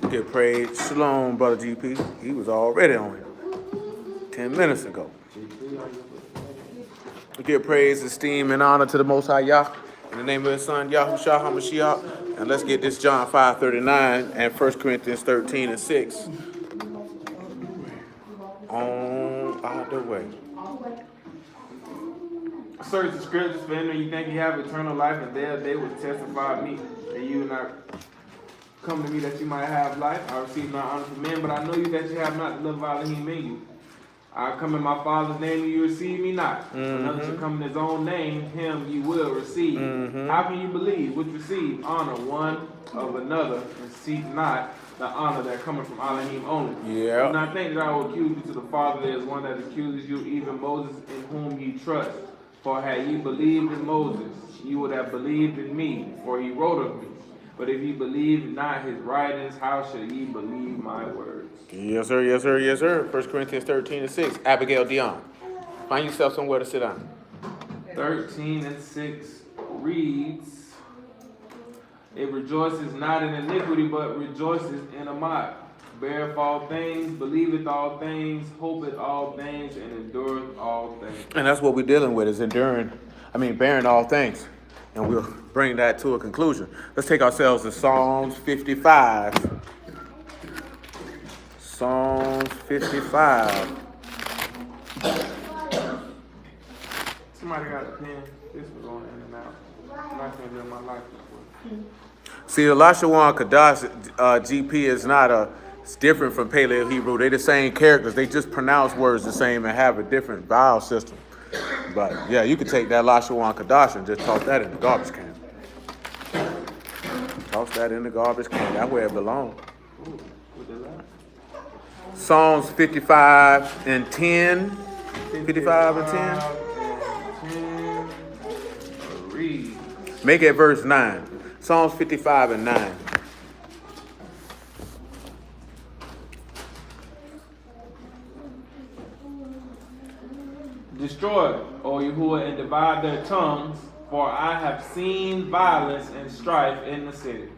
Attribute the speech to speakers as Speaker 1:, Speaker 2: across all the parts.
Speaker 1: Get praise. Shalom, brother GP. He was already on here 10 minutes ago. We give praise, esteem, and honor to the Most High Yah. In the name of His Son, Yahushua HaMashiach. And let's get this John 5:39 and 1 Corinthians 13:6 on out the way.
Speaker 2: Search the scriptures for him, and you think you have eternal life, and they will testify of me. And you will not come to me that you might have life. I receive not honor from men, but I know you that you have not the love of Elohim in you. I come in my Father's name, and you receive me not. Another shall come in his own name, him you will receive. How can you believe, which receive honor one of another, and seek not the honor that cometh from Elohim only?
Speaker 1: Yeah.
Speaker 2: Do not think that I will accuse you to the Father. There is one that accuses you, even Moses, in whom ye trust. For had ye believed in Moses, you would have believed in me, for he wrote of me. But if ye believe not his writings, how shall ye believe my words?
Speaker 1: Yes, sir, yes, sir, yes, sir. 1 Corinthians 13:6. Abigail Dion. Find yourself somewhere to sit down.
Speaker 2: 13:6 reads, it rejoices not in iniquity, but rejoices in a mock. Beareth all things, believeth all things, hopeth all things, and endureth all things.
Speaker 1: And that's what we're dealing with, is bearing all things. And we'll bring that to a conclusion. Let's take ourselves to Psalms 55. Psalms 55.
Speaker 2: Somebody got a pen. This was going in and out. I'm not going to do my life before.
Speaker 1: See, the Lashawan Kadash GP is not it's different from Paleo Hebrew. They're the same characters. They just pronounce words the same and have a different vowel system. But yeah, you could take that Lashawan Kadash and just toss that in the garbage can. Toss that in the garbage can. That's where it belongs. Psalms 55 and 10. 55 and
Speaker 2: 10. Read.
Speaker 1: Make it verse 9. Psalms 55 and 9.
Speaker 2: Destroy, O Yahuwah, and divide their tongues, for I have seen violence and strife in the city.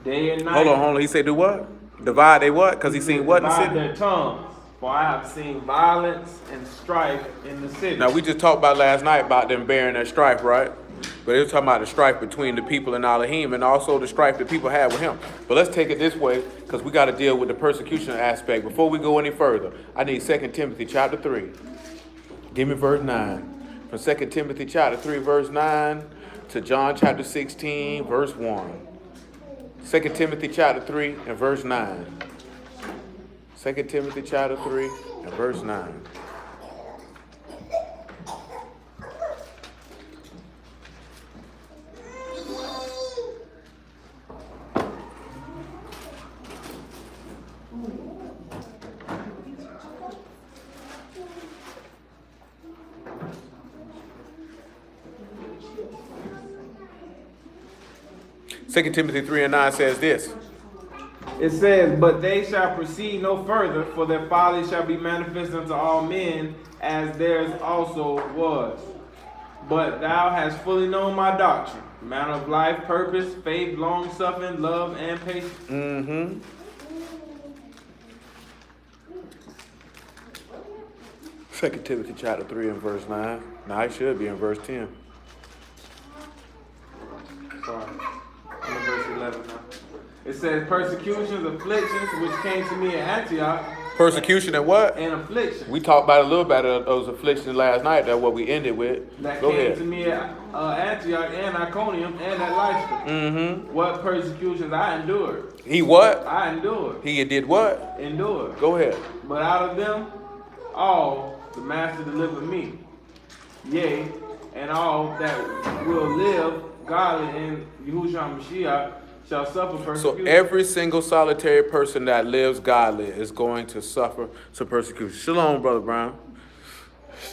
Speaker 2: Day and night.
Speaker 1: Hold on. He said do what? Divide they what? Because he seen what in the city?
Speaker 2: Divide their tongues, for I have seen violence and strife in the city.
Speaker 1: Now, we just talked about last night about them bearing that strife, right? But they were talking about the strife between the people and Elohim, and also the strife that people had with him. But let's take it this way, because we got to deal with the persecution aspect. Before we go any further, I need 2 Timothy chapter 3. Give me verse 9. From 2 Timothy chapter 3, verse 9 to John chapter 16, verse 1. 2 Timothy chapter 3 and verse 9. 2 Timothy chapter 3 and verse 9. Second Timothy 3 and 9 says this.
Speaker 2: It says, but they shall proceed no further, for their folly shall be manifest unto all men, as theirs also was. But thou hast fully known my doctrine, manner of life, purpose, faith, long-suffering, love, and patience.
Speaker 1: 2 Timothy chapter 3 and verse 9. Now it should be in verse 10.
Speaker 2: Sorry. I'm in verse 11 now. It says, persecutions, afflictions, which came to me in Antioch.
Speaker 1: Persecution and what?
Speaker 2: And affliction.
Speaker 1: We talked about a little bit of those afflictions last night. That's what we ended with.
Speaker 2: That
Speaker 1: Go
Speaker 2: came
Speaker 1: ahead.
Speaker 2: to me at Antioch and Iconium and at Lystra. What persecutions I endured.
Speaker 1: He what?
Speaker 2: I endured.
Speaker 1: He did what?
Speaker 2: Endured.
Speaker 1: Go ahead.
Speaker 2: But out of them all the master delivered me. Yea, and all that will live godly in Yahushua Mashiach shall suffer persecution.
Speaker 1: So every single solitary person that lives godly is going to suffer some persecution. Shalom, Brother Brown.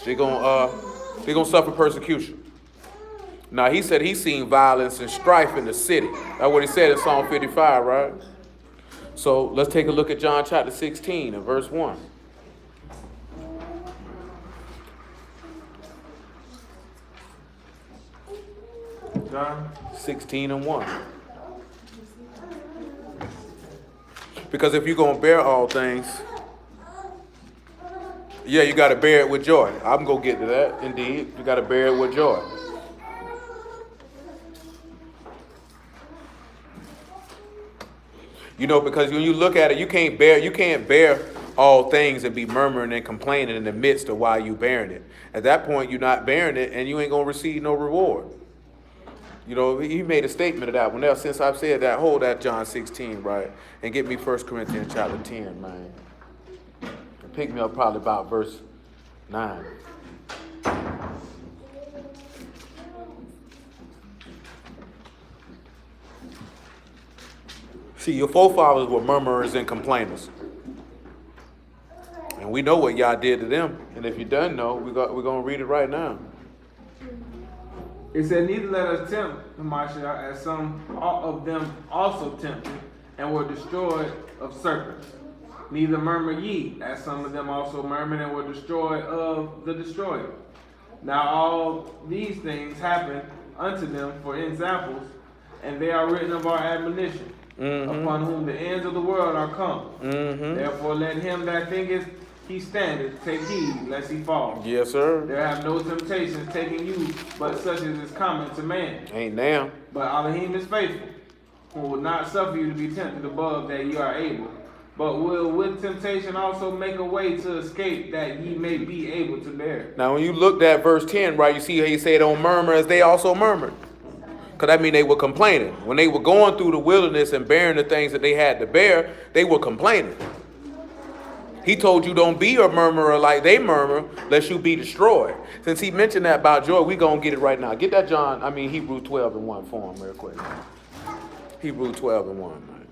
Speaker 1: They're gonna suffer persecution. Now he said he's seen violence and strife in the city. That's what he said in Psalm 55, right? So let's take a look at John chapter 16 and verse 1.
Speaker 2: John
Speaker 1: 16 and 1. Because if you're going to bear all things, yeah, you got to bear it with joy. I'm going to get to that, indeed. You got to bear it with joy. You know, because when you look at it, you can't bear all things and be murmuring and complaining in the midst of while you bearing it. At that point, you're not bearing it, and you ain't going to receive no reward. You know, he made a statement of that one. Now, since I've said that, hold that John 16, right? And get me 1 Corinthians chapter 10, man. And pick me up probably about verse 9. See, your forefathers were murmurers and complainers. And we know what y'all did to them. And if you don't know, we're going to read it right now.
Speaker 2: It said, neither let us tempt Hamashiach, as some of them also tempted, and were destroyed of serpents. Neither murmur ye, as some of them also murmured, and were destroyed of the destroyer. Now all these things happen unto them for examples, and they are written of our admonition, upon whom the ends of the world are come. Therefore let him that thinketh he standeth take heed lest he fall.
Speaker 1: Yes, sir.
Speaker 2: There have no temptations taken you, but such as is common to man.
Speaker 1: Ain't now.
Speaker 2: But Elohim is faithful, who will not suffer you to be tempted above that ye are able, but will with temptation also make a way to escape that ye may be able to bear.
Speaker 1: Now, when you looked at verse 10, right, you see how he said, don't murmur as they also murmured. Because that means they were complaining. When they were going through the wilderness and bearing the things that they had to bear, they were complaining. He told you don't be a murmurer like they murmur, lest you be destroyed. Since he mentioned that about joy, we're going to get it right now. Get that Hebrew 12 and 1 for him real quick. Hebrew 12 and 1, man.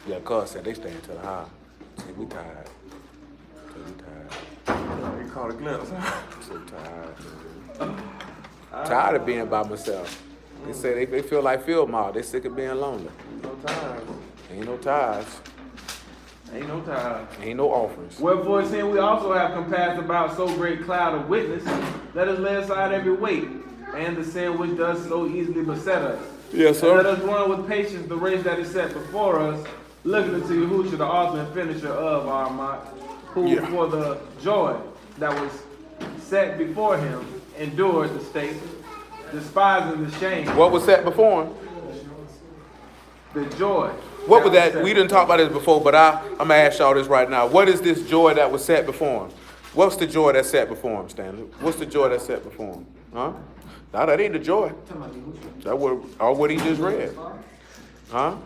Speaker 1: Yeah, cuz said they staying to the high. See, we tired.
Speaker 2: They caught a glimpse.
Speaker 1: So tired. Tired of being by myself. They say they feel like field mob. They sick of being lonely.
Speaker 2: No ties.
Speaker 1: Ain't no ties.
Speaker 2: Ain't no ties.
Speaker 1: Ain't no offerings.
Speaker 2: Wherefore, seeing we also have compassed about so great cloud of witness, let us lay aside every weight, and the sin which does so easily beset us.
Speaker 1: Yes, sir.
Speaker 2: And let us run with patience the race that is set before us, looking unto Yahushua, the author and finisher of our mind, who for the joy that was set before him endured the state, despising the shame.
Speaker 1: What was set before him?
Speaker 2: The joy.
Speaker 1: What was that? We didn't talk about this before, but I'm going to ask y'all this right now. What is this joy that was set before him? What's the joy that's set before him, Stanley? What's the joy that's set before him? Huh? No, that ain't the joy. That what he just read. Huh?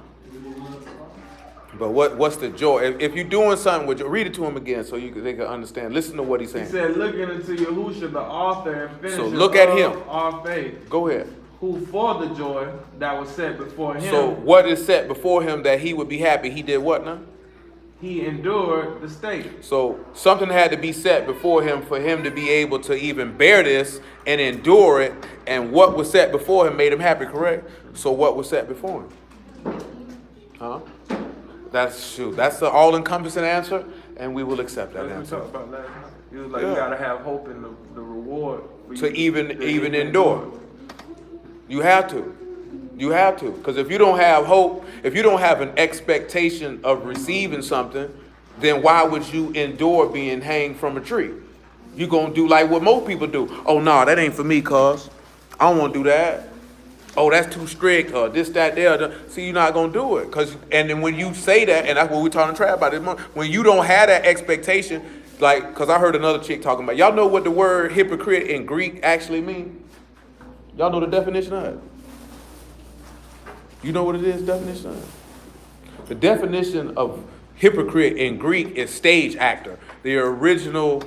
Speaker 1: But what's the joy? If you're doing something with read it to him again so they can understand. Listen to what he's saying.
Speaker 2: He said, looking into Yahushua, the author and finisher
Speaker 1: so look at him.
Speaker 2: of our faith.
Speaker 1: Go ahead.
Speaker 2: Who for the joy that was set before him.
Speaker 1: So what is set before him that he would be happy? He did what now?
Speaker 2: He endured the state.
Speaker 1: So something had to be set before him for him to be able to even bear this and endure it. And what was set before him made him happy, correct? So what was set before him? Huh? That's the all-encompassing answer, and we will accept that answer.
Speaker 2: We talked about last night. It was like you gotta have hope in the reward for
Speaker 1: to even endure. You have to, because if you don't have hope, if you don't have an expectation of receiving something, then why would you endure being hanged from a tree? You're gonna do like what most people do. Oh no, that ain't for me, cuz I don't want to do that. Oh, that's too strict, or this, that, there. See, you're not gonna do it, and then when you say that, and that's what we're talking to Trav about this month. When you don't have that expectation, like, because I heard another chick talking about, y'all know what the word hypocrite in Greek actually means? Y'all know the definition of it? You know what it is, definition of it? The definition of hypocrite in Greek is stage actor. The original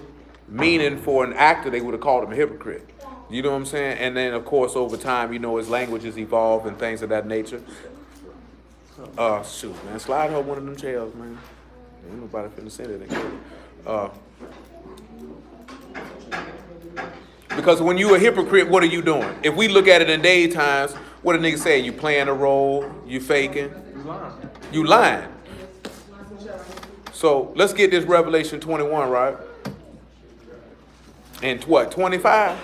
Speaker 1: meaning for an actor, they would have called him a hypocrite. You know what I'm saying? And then, of course, over time, as languages evolve and things of that nature. Shoot, man. Slide her one of them chairs, man. Ain't nobody finna say that again. Because when you a hypocrite, what are you doing? If we look at it in day times, what a nigga say? You playing a role, you faking, you lying. So let's get this Revelation 21, right? And what, 25?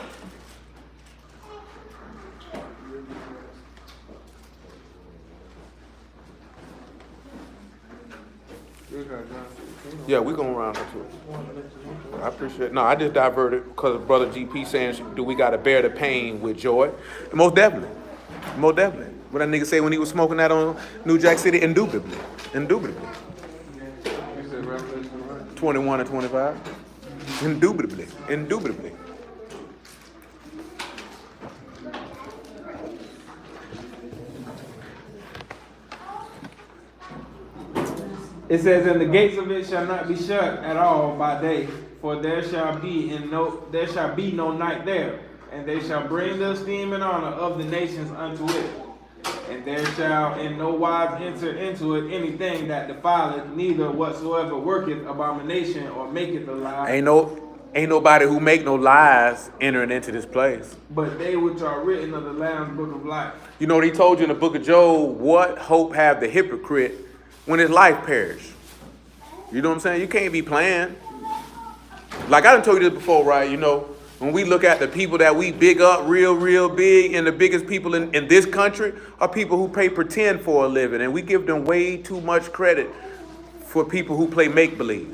Speaker 1: Yeah, we gonna round up to it. I appreciate it. No, I just diverted because Brother GP saying, do we gotta bear the pain with joy? And most definitely. Most definitely. What that nigga say when he was smoking that on New Jack City? Indubitably. Indubitably. 21 and 25. Indubitably. Indubitably.
Speaker 2: It says, and the gates of it shall not be shut at all by day, for there shall be no night there, and they shall bring the esteem and honor of the nations unto it. And there shall in no wise enter into it anything that defileth, neither whatsoever worketh abomination or maketh a lie.
Speaker 1: Ain't nobody who make no lies entering into this place.
Speaker 2: But they which are written of the Lamb's book of life.
Speaker 1: You know what he told you in the book of Job? What hope have the hypocrite when his life perish? You know what I'm saying? You can't be playing. Like I done told you this before, right? You know, when we look at the people that we big up real big, and the biggest people in this country are people who pretend for a living. And we give them way too much credit for people who play make-believe.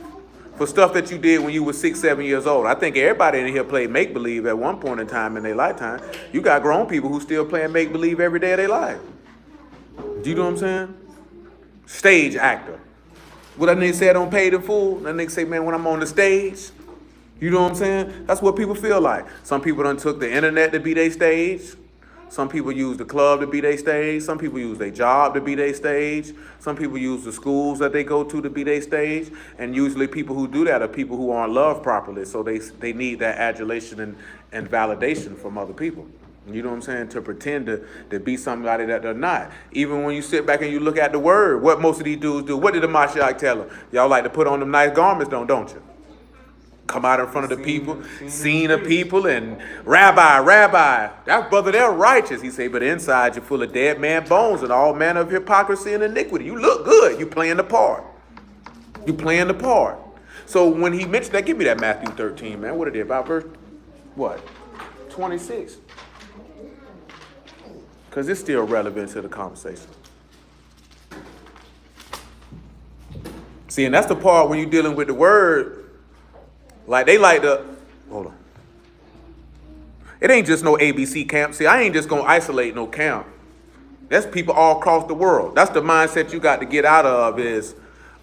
Speaker 1: For stuff that you did when you were 6, 7 years old. I think everybody in here played make-believe at one point in time in their lifetime. You got grown people who still playing make-believe every day of their life. Do you know what I'm saying? Stage actor. What that nigga said on Paid in Full, that nigga say, man, when I'm on the stage, you know what I'm saying? That's what people feel like. Some people done took the internet to be their stage. Some people use the club to be their stage. Some people use their job to be their stage. Some people use the schools that they go to be their stage. And usually people who do that are people who aren't loved properly. So they need that adulation and validation from other people. You know what I'm saying? To pretend to be somebody that they're not. Even when you sit back and you look at the word, what most of these dudes do, what did the Mashiach tell them? Y'all like to put on them nice garments, don't you? Come out in front of the people, seen the people, and rabbi, that brother, they're righteous. He say, but inside you're full of dead man bones and all manner of hypocrisy and iniquity. You look good. You playing the part. You playing the part. So when he mentioned that, give me that Matthew 13, man. What it is, about verse, what? 26. Because it's still relevant to the conversation. See, and that's the part when you're dealing with the word. Like they like to, hold on. It ain't just no ABC camp. See, I ain't just gonna isolate no camp. That's people all across the world. That's the mindset you got to get out of is,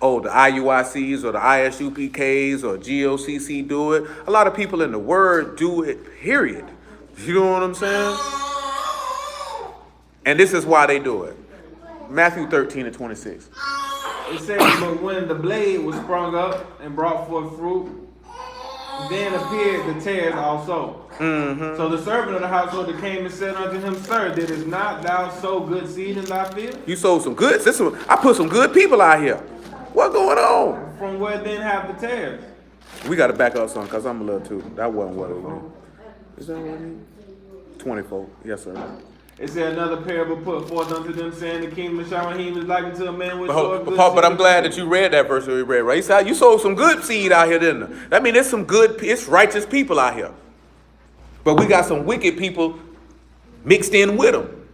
Speaker 1: oh, the IUICs or the ISUPKs or GOCC do it. A lot of people in the word do it, period. You know what I'm saying? And this is why they do it. Matthew 13 and 26.
Speaker 2: It says, but when the blade was sprung up and brought forth fruit, then appeared the tares also. Mm-hmm. So the servant of the household that came and said unto him, Sir, didst not thou sow good seed in thy field?
Speaker 1: You sowed some good. I put some good people out here. What going on?
Speaker 2: From where then have the tares?
Speaker 1: We got to back up some because I'm a little too. That wasn't what it was. Is that what it is? 24. Yes, sir.
Speaker 2: It said another parable put forth unto them, saying, the kingdom of Shamaim is like unto a man which sowed good seed.
Speaker 1: But I'm glad that you read that verse that we read, right? He said, you sowed some good seed out here, didn't you? That means there's some good, it's righteous people out here. But we got some wicked people mixed in with them.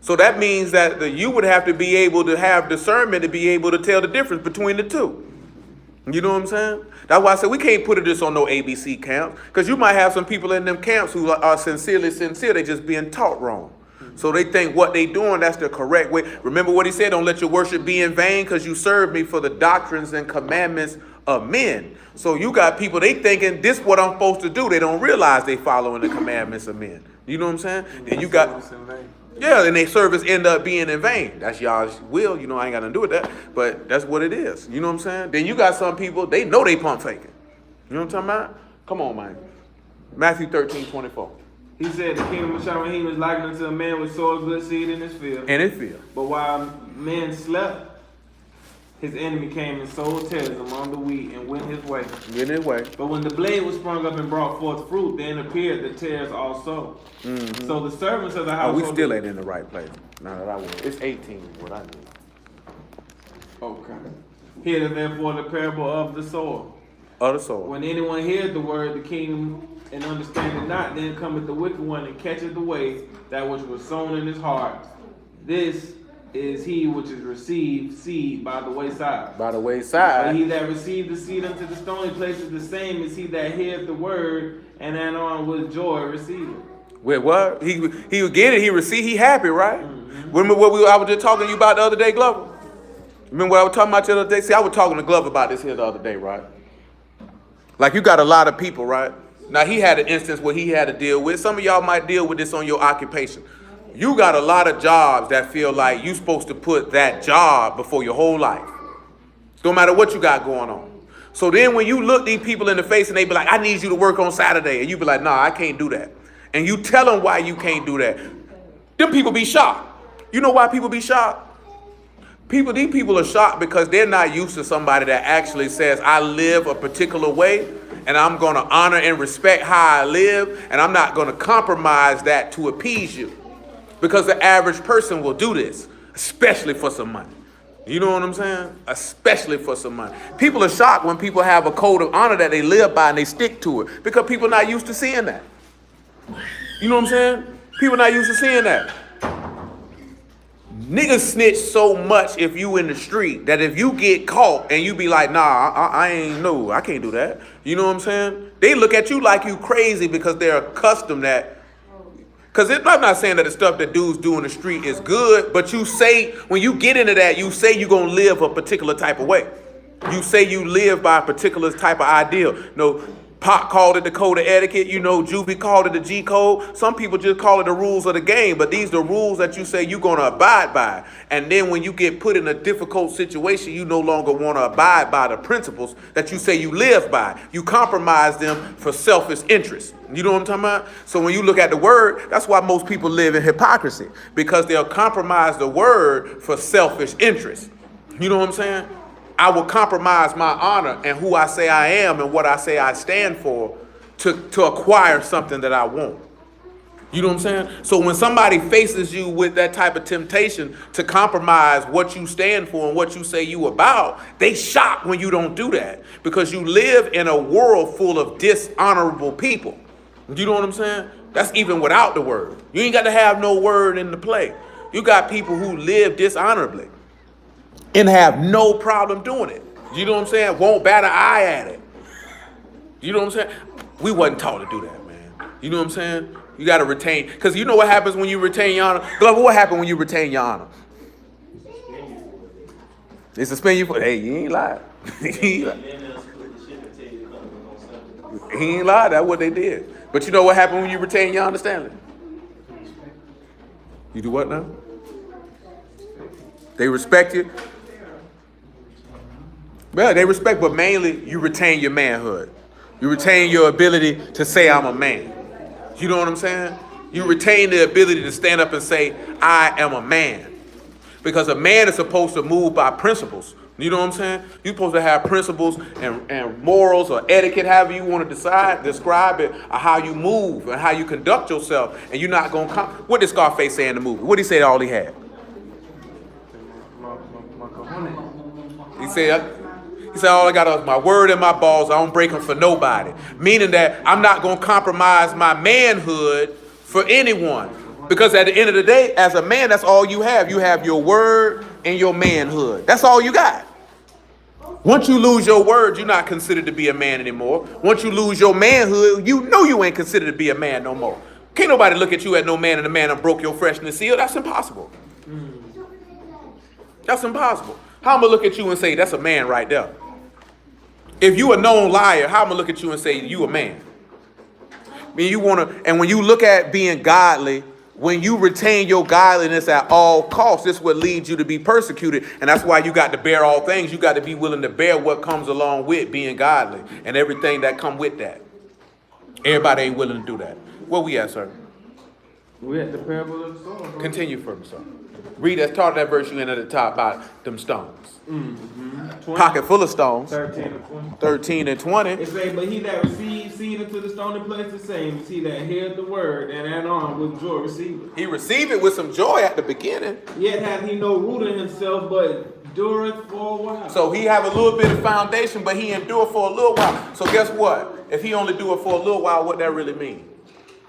Speaker 1: So that means that you would have to be able to have discernment to be able to tell the difference between the two. You know what I'm saying? That's why I said we can't put this on no ABC camps. Because you might have some people in them camps who are sincerely sincere. They just being taught wrong. So they think what they doing, that's the correct way. Remember what he said, don't let your worship be in vain because you serve me for the doctrines and commandments of men. So you got people, they thinking this what I'm supposed to do. They don't realize they following the commandments of men. You know what I'm saying? Then you got, yeah, and their service end up being in vain. That's y'all's will. You know, I ain't got nothing to do with that. But that's what it is. You know what I'm saying? Then you got some people, they know they pump faking. You know what I'm talking about? Come on, man. Matthew 13:24.
Speaker 2: He said, the kingdom of Shamaim is likened unto a man which sowed good seed in his field.
Speaker 1: In his field.
Speaker 2: But while men slept, his enemy came and sowed tares among the wheat and went his way.
Speaker 1: Went his way.
Speaker 2: But when the blade was sprung up and brought forth fruit, then appeared the tares also. Mm-hmm. So the servants of the household...
Speaker 1: we still ain't in the right place. Now that I will. It's 18 is what I need.
Speaker 2: Okay. Hear therefore the parable of the sower.
Speaker 1: Of the sower.
Speaker 2: When anyone hears the word, the kingdom, and understandeth not, then cometh the wicked one and catcheth away that which was sown in his heart. This is he which is received seed by the wayside.
Speaker 1: By the
Speaker 2: But
Speaker 1: wayside.
Speaker 2: he that received the seed unto the stony places, the same is he that heareth the word, and anon with joy receive it.
Speaker 1: Wait, what? He would get it. He receive. He happy, right? Remember what I was just talking to you about the other day, Glover? Remember what I was talking about the other day? See, I was talking to Glover about this here the other day, right? Like you got a lot of people, right? Now he had an instance where he had to deal with. Some of y'all might deal with this on your occupation. You got a lot of jobs that feel like you supposed to put that job before your whole life. No matter what you got going on. So then when you look these people in the face and they be like, I need you to work on Saturday. And you be like, nah, I can't do that. And you tell them why you can't do that. Them people be shocked. You know why people be shocked? These people are shocked because they're not used to somebody that actually says, I live a particular way and I'm going to honor and respect how I live and I'm not going to compromise that to appease you. Because the average person will do this, especially for some money. You know what I'm saying? Especially for some money. People are shocked when people have a code of honor that they live by and they stick to it because people are not used to seeing that. You know what I'm saying? People not used to seeing that. Niggas snitch so much if you in the street that if you get caught and you be like, nah, I can't do that. You know what I'm saying? They look at you like you crazy because they're accustomed that. Because I'm not saying that the stuff that dudes do in the street is good, but you say, when you get into that, you say you're going to live a particular type of way. You say you live by a particular type of ideal. No, Pop called it the code of etiquette. You know, Juvie called it the G code. Some people just call it the rules of the game. But these are the rules that you say you're going to abide by. And then when you get put in a difficult situation, you no longer want to abide by the principles that you say you live by. You compromise them for selfish interest. You know what I'm talking about? So when you look at the word, that's why most people live in hypocrisy. Because they'll compromise the word for selfish interest. You know what I'm saying? I will compromise my honor and who I say I am and what I say I stand for to acquire something that I want. You know what I'm saying? So when somebody faces you with that type of temptation to compromise what you stand for and what you say you about, they shock when you don't do that because you live in a world full of dishonorable people. You know what I'm saying? That's even without the word. You ain't got to have no word in the play. You got people who live dishonorably and have no problem doing it. You know what I'm saying? Won't bat an eye at it. You know what I'm saying? We wasn't taught to do that, man. You know what I'm saying? You got to retain. Because you know what happens when you retain your honor? Glover, what happened when you retain your honor? They suspend you for, hey, you ain't lied. He ain't lied. That's what they did. But you know what happened when you retain your understanding? You do what now? They respect you. Well, they respect, but mainly you retain your manhood. You retain your ability to say I'm a man. You know what I'm saying? You retain the ability to stand up and say, I am a man. Because a man is supposed to move by principles. You know what I'm saying? You're supposed to have principles and morals or etiquette, however you want to describe it, or how you move and how you conduct yourself. And you're not going to what did Scarface say in the movie? What did he say all he had? He said, all I got is my word and my balls. I don't break them for nobody. Meaning that I'm not going to compromise my manhood for anyone. Because at the end of the day, as a man, that's all you have. You have your word and your manhood. That's all you got. Once you lose your word, you're not considered to be a man anymore. Once you lose your manhood, you know you ain't considered to be a man no more. Can't nobody look at you as no man and a man and broke your freshness seal. That's impossible. That's impossible. How am I look at you and say, that's a man right there? If you a known liar, how am I look at you and say, you a man? I mean, you want to, and when you look at being godly, when you retain your godliness at all costs, this is what leads you to be persecuted. And that's why you got to bear all things. You got to be willing to bear what comes along with being godly and everything that come with that. Everybody ain't willing to do that. Where we at, sir?
Speaker 2: We at the parable of the sower.
Speaker 1: Continue for me, sir. Read that, start that verse you in at the top about them stones. Pocket full of stones.
Speaker 2: 13 and 20.
Speaker 1: 13 and 20.
Speaker 2: It say, but he that receives seed into the stony place, the same is he that hears the word, and anon with joy receive it.
Speaker 1: He received it with some joy at the beginning.
Speaker 2: Yet hath he no root in himself, but dureth for a while.
Speaker 1: So he have a little bit of foundation, but he endure for a little while. So guess what? If he only do it for a little while, what that really mean?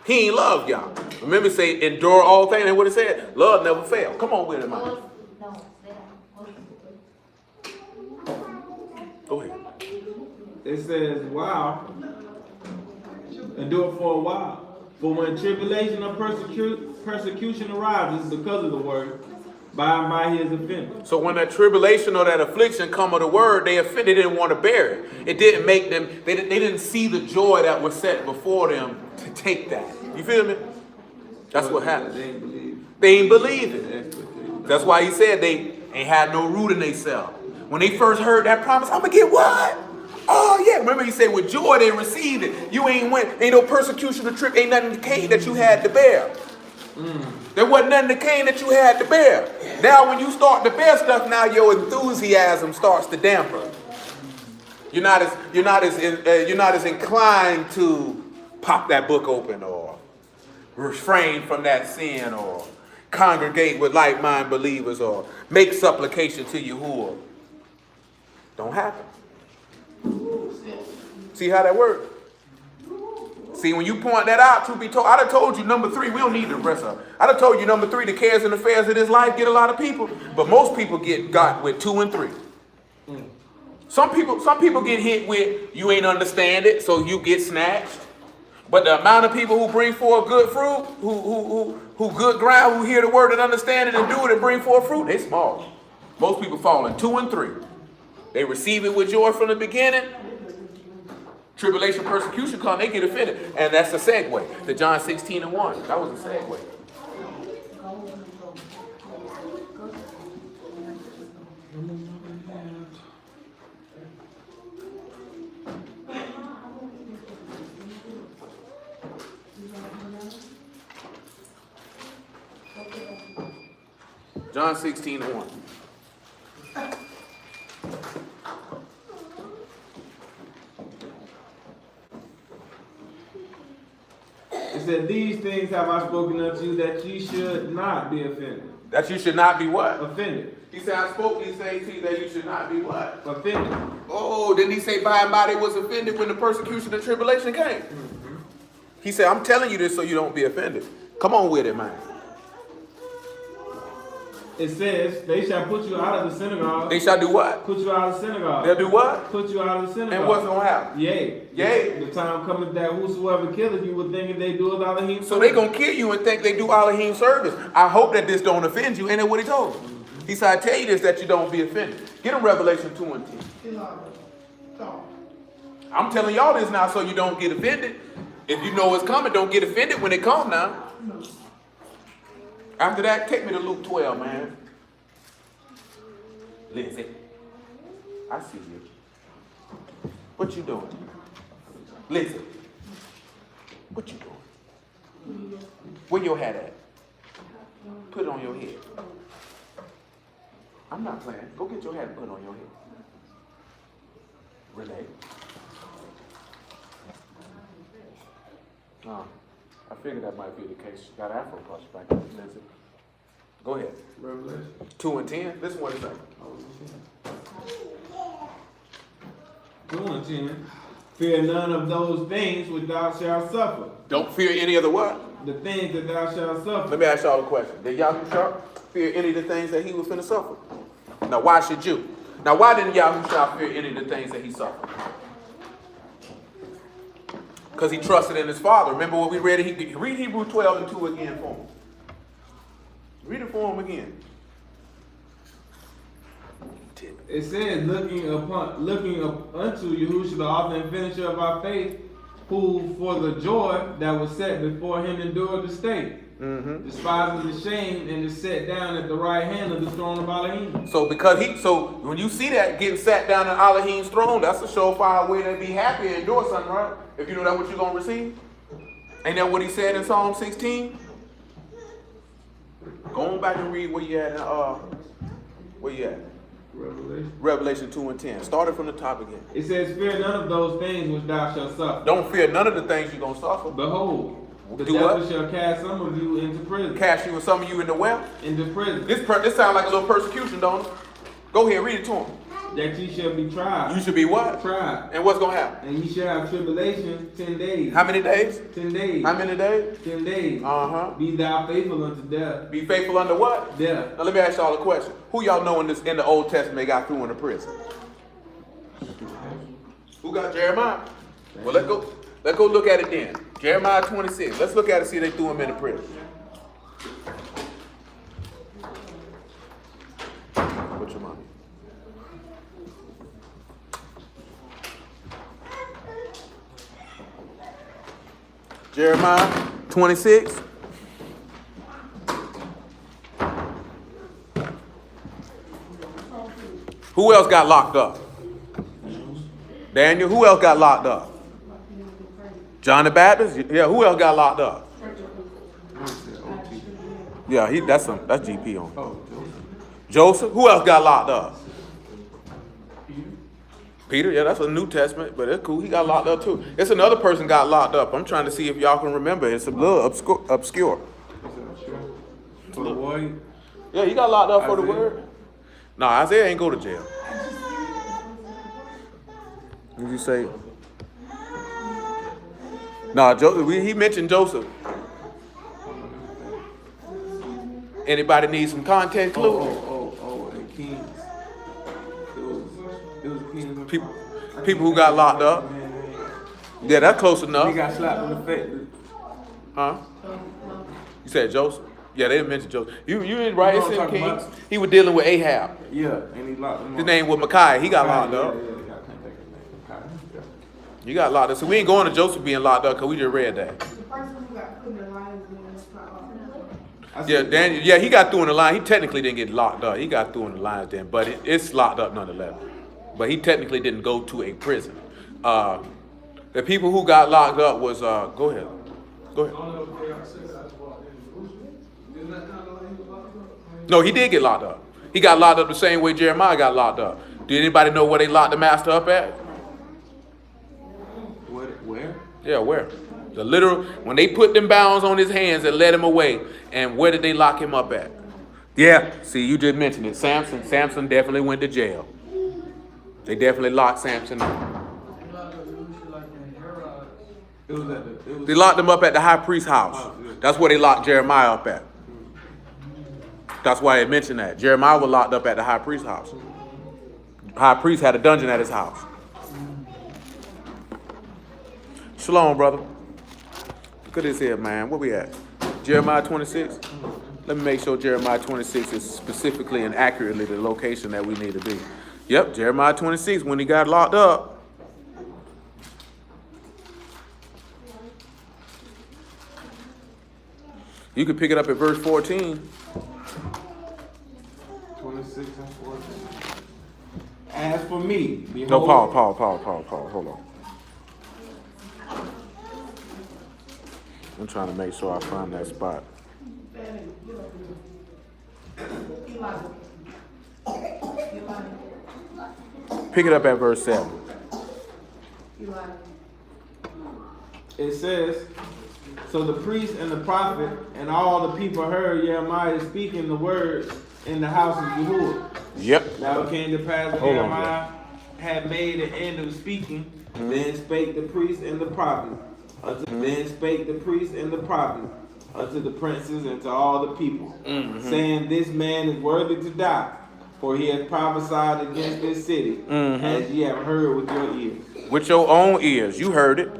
Speaker 1: He ain't love y'all. Remember, say endure all things. And what it said, love never fail. Come on with it, man.
Speaker 2: it says, wow, endure for a while. For when tribulation or persecution arises because of the word, by and by he is offended.
Speaker 1: So when that tribulation or that affliction come of the word, they offended, didn't want to bear it. It didn't make them, they didn't see the joy that was set before them to take that. You feel me? That's what happened.
Speaker 2: They ain't believe.
Speaker 1: They ain't believe it. That's why he said they ain't had no root in themselves. When they first heard that promise, I'm gonna get what? Oh yeah, remember he said with joy they received it. You ain't ain't no persecution or trip, ain't nothing to Cain that you had to bear. There wasn't nothing to Cain that you had to bear. Now when you start to bear stuff, now your enthusiasm starts to damper. You're not as inclined to pop that book open or refrain from that sin or congregate with like-minded believers or make supplication to Yahuwah. Don't happen. See how that works? See, when you point that out, truth be told, I'd have told you number 3, we don't need the rest of it. I'd have told you number 3, the cares and affairs of this life get a lot of people, but most people got with 2 and 3. Some people get hit with you ain't understand it, so you get snatched. But the amount of people who bring forth good fruit, who good ground, who hear the word and understand it and do it and bring forth fruit, they small. Most people fall in 2 and 3. They receive it with joy from the beginning. Tribulation, persecution come, they get offended. And that's the segue to John 16 and 1. That was a segue. John 16 and 1.
Speaker 2: It said, these things have I spoken unto you, that ye should not be offended.
Speaker 1: That you should not be what?
Speaker 2: Offended.
Speaker 1: He said, I spoke these things to you that you should not be what?
Speaker 2: Offended.
Speaker 1: Oh, didn't he say by and by they was offended when the persecution and tribulation came? He said, I'm telling you this so you don't be offended. Come on with it, man.
Speaker 2: It says, they shall put you out of the synagogue.
Speaker 1: They shall do what?
Speaker 2: Put you out of the synagogue.
Speaker 1: They'll do what?
Speaker 2: Put you out of the synagogue.
Speaker 1: And what's going to happen?
Speaker 2: Yea.
Speaker 1: Yea.
Speaker 2: The time cometh that whosoever killeth you would think if they do it Elohim.
Speaker 1: So they going to kill you and think they do Elohim service. I hope that this don't offend you. Ain't that what he told them? He said, I tell you this, that you don't be offended. Get him Revelation 2 and 10. I'm telling y'all this now so you don't get offended. If you know it's coming, don't get offended when it comes now. After that, take me to Luke 12, man. Listen, I see you. What you doing? Listen, what you doing? Where your hat at? Put it on your head. I'm not playing. Go get your hat and put it on your head. Relax. I figured that might be the case. You got Afro brush back there. Listen. Go ahead.
Speaker 2: Revelation
Speaker 1: 2 and 10. This one is like
Speaker 2: 2 and 10. Fear none of those things which thou shalt suffer.
Speaker 1: don't fear any of the what?
Speaker 2: The things that thou shalt suffer.
Speaker 1: Let me ask y'all a question. Did Yahushua fear any of the things that he was finna suffer? Now why should you? Now why didn't Yahushua fear any of the things that he suffered? Because he trusted in his Father. Remember what we read? Read Hebrews 12 and 2 again for him. Read it for him again.
Speaker 2: It says, looking up unto Yahushua, the author and finisher of our faith, who for the joy that was set before him endured the state, despising the shame, and is set down at the right hand of the throne of Elohim.
Speaker 1: So when you see that getting sat down at Elohim's throne, that's a surefire way to be happy and endure something, right? If you know that's what you're gonna receive. Ain't that what he said in Psalm 16? Go on back and read where you at. Where you at? Revelation 2 and 10. Started from the top again.
Speaker 2: It says, fear none of those things which thou shalt suffer.
Speaker 1: Don't fear none of the things you're going to suffer.
Speaker 2: Behold, the
Speaker 1: Do
Speaker 2: devil
Speaker 1: what?
Speaker 2: shall cast some of you into prison.
Speaker 1: Cast you and some of you into where?
Speaker 2: Into prison.
Speaker 1: This sounds like a little persecution, don't it? Go ahead, read it to him.
Speaker 2: That ye shall be tried.
Speaker 1: You should be what?
Speaker 2: Tried.
Speaker 1: And what's going to happen?
Speaker 2: And ye shall have tribulation 10 days.
Speaker 1: How many days?
Speaker 2: 10 days.
Speaker 1: How many days?
Speaker 2: 10 days.
Speaker 1: Uh-huh.
Speaker 2: Be thou faithful unto death.
Speaker 1: Be faithful under what?
Speaker 2: Death.
Speaker 1: Now let me ask y'all a question. Who y'all know in the Old Testament got through in the prison? Who got Jeremiah? Well, let's go look at it then. Jeremiah 26. Let's look at it, see if they threw him in the prison. What's your money? Jeremiah 26. Who else got locked up? Daniel. Who else got locked up? John the Baptist. Yeah. Who else got locked up? Yeah. That's GP on. Joseph. Who else got locked up? Peter. Yeah, that's a New Testament, but it's cool. He got locked up too. It's another person got locked up. I'm trying to see if y'all can remember. It's a little obscure.
Speaker 2: For the word?
Speaker 1: Yeah, he got locked up for the word. No, Isaiah ain't go to jail. What did you say? No, he mentioned Joseph. Anybody need some context clue?
Speaker 2: The kings. It was kings.
Speaker 1: People who got locked up. Yeah, that's close enough.
Speaker 2: He got slapped in the face.
Speaker 1: Huh? You said Joseph? Yeah, they didn't mention Joseph. You didn't write it in Kings. He was dealing with Ahab.
Speaker 2: Yeah, and he locked him up.
Speaker 1: His name was Micaiah. He got locked up. You got locked up. So we ain't going to Joseph being locked up because we just read that. Yeah, Daniel. Yeah, he got through in the line. He technically didn't get locked up. He got through in the lines then, but it's locked up nonetheless. But he technically didn't go to a prison. The people who got locked up was go ahead. No, he did get locked up. He got locked up the same way Jeremiah got locked up. Did anybody know where they locked the master up at?
Speaker 2: Where?
Speaker 1: Yeah, where? The literal, when they put them bounds on his hands and led him away, and where did they lock him up at? Yeah, see, you just mentioned it. Samson definitely went to jail. They definitely locked Samson up. They locked him up at the high priest's house. That's where they locked Jeremiah up at. That's why I mentioned that. Jeremiah was locked up at the high priest's house. High priest had a dungeon at his house. Shalom, brother. Look at this here, man. Where we at? Jeremiah 26? Let me make sure Jeremiah 26 is specifically and accurately the location that we need to be. Yep, Jeremiah 26, when he got locked up. You can pick it up at verse 14.
Speaker 2: 26 and 14. As for me, behold.
Speaker 1: No, Paul. Hold on. I'm trying to make sure I find that spot. Pick it up at verse 7.
Speaker 2: It says, so the priest and the prophet and all the people heard Jeremiah speaking the words in the house of Yahuwah.
Speaker 1: Yep.
Speaker 2: Now it came to pass that Jeremiah had made an end of speaking. Then spake the priest and the prophet. Then spake the priest and the prophet unto the princes and to all the people, saying, this man is worthy to die, for he has prophesied against this city, as ye have heard with your ears.
Speaker 1: With your own ears, you heard it.